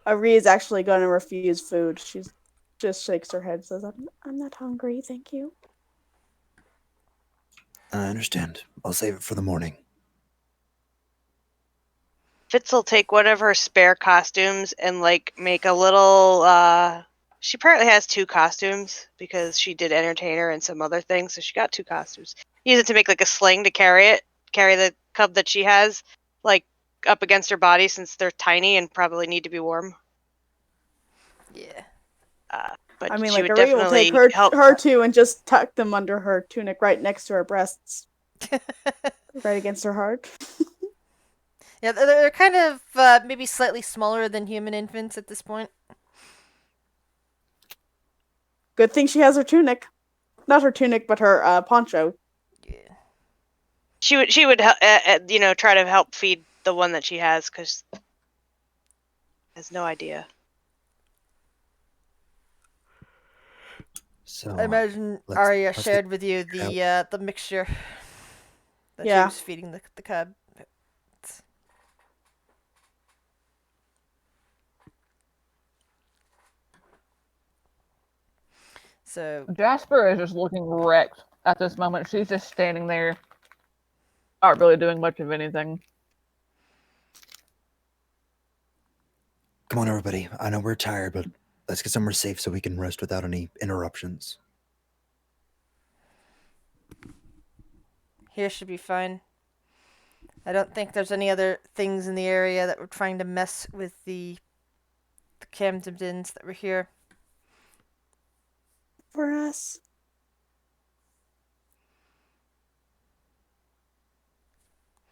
so Rhea's actually gonna refuse food. She's just shakes her head, says, "I'm not hungry, thank you." I understand. I'll save it for the morning. Fitz will take one of her spare costumes and make a little. She apparently has 2 costumes because she did entertainer and some other things, so she got 2 costumes. Use it to make a sling to carry the cub that she has, up against her body since they're tiny and probably need to be warm. Yeah. But I mean, she would Rhea will definitely take help. her 2 and just tuck them under her tunic right next to her breasts, right against her heart. Yeah, they're kind of maybe slightly smaller than human infants at this point. Good thing she has her tunic. Not her tunic, but her poncho. Yeah. She would try to help feed the one that she has because has no idea. So I imagine Arya shared with you the mixture that she was feeding the cub. So Jasper is just looking wrecked at this moment. She's just standing there, not really doing much of anything. Come on, everybody. I know we're tired, but let's get somewhere safe so we can rest without any interruptions. here should be fine. I don't think there's any other things in the area that were trying to mess with the Camdens that were here. For us.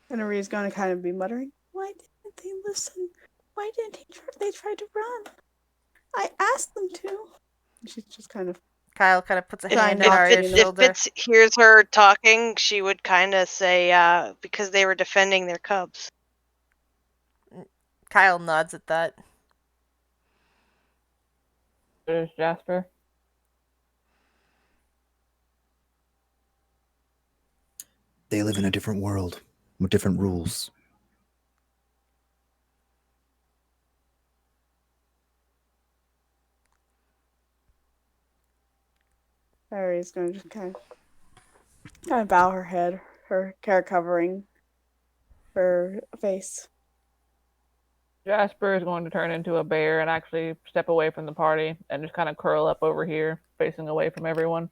And Rhea's gonna kind of be muttering, "Why didn't they listen? Why didn't they try to run? I asked them to." She's just kind of. Kyle kind of puts a If, hand Trying on not to, Arya's if shoulder. Fitz hears her talking, she would kind of say, because they were defending their cubs. Kyle nods at that. There's Jasper. They live in a different world with different rules. Rhea's gonna just kind of bow her head, her hair covering her face. Jasper is going to turn into a bear and actually step away from the party and just kind of curl up over here, facing away from everyone.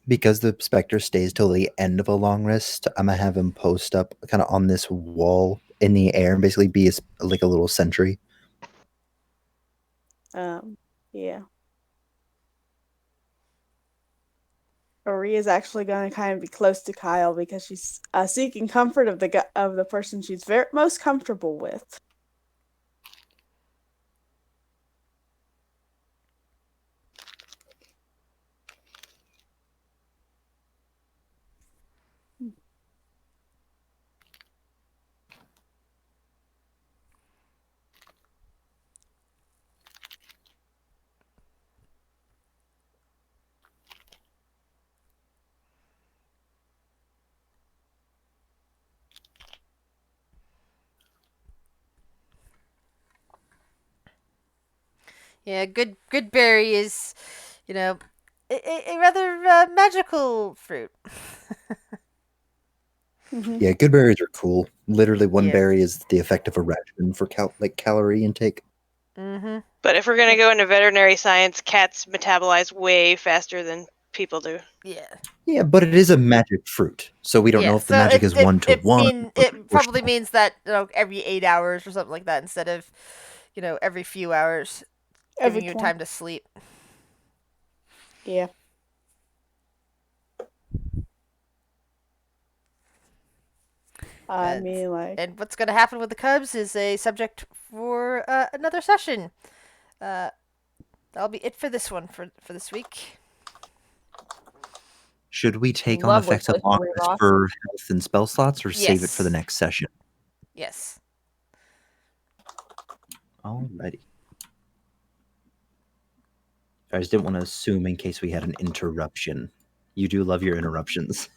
Because the Spectre stays till the end of a long rest, I'm gonna have him post up kind of on this wall in the air and basically be like a little sentry. Yeah. Rhea is actually going to kind of be close to Kyle because she's seeking comfort of the person she's most comfortable with. Yeah, good berry is, you know, a rather magical fruit. Mhm. Yeah, good berries are cool. Literally, one Yeah. berry is the effect of a ration for calorie intake. Mm-hmm. But if we're gonna go into veterinary science, cats metabolize way faster than people do. Yeah. Yeah, but it is a magic fruit, so we don't know Yeah. if the So magic is one to one. or it probably proportional. means that every 8 hours or something like that instead of every few hours, Every giving you 20. time to sleep. Yeah. I And mean, like, and what's going to happen with the Cubs is a subject for another session. Uh, that'll be it for this one for this week. Should we take on Lovely effects of place to leave Ollaras off. for health and spell slots, or save it for the Yes. next session? Yes. Alrighty. I just didn't want to assume in case we had an interruption. You do love your interruptions.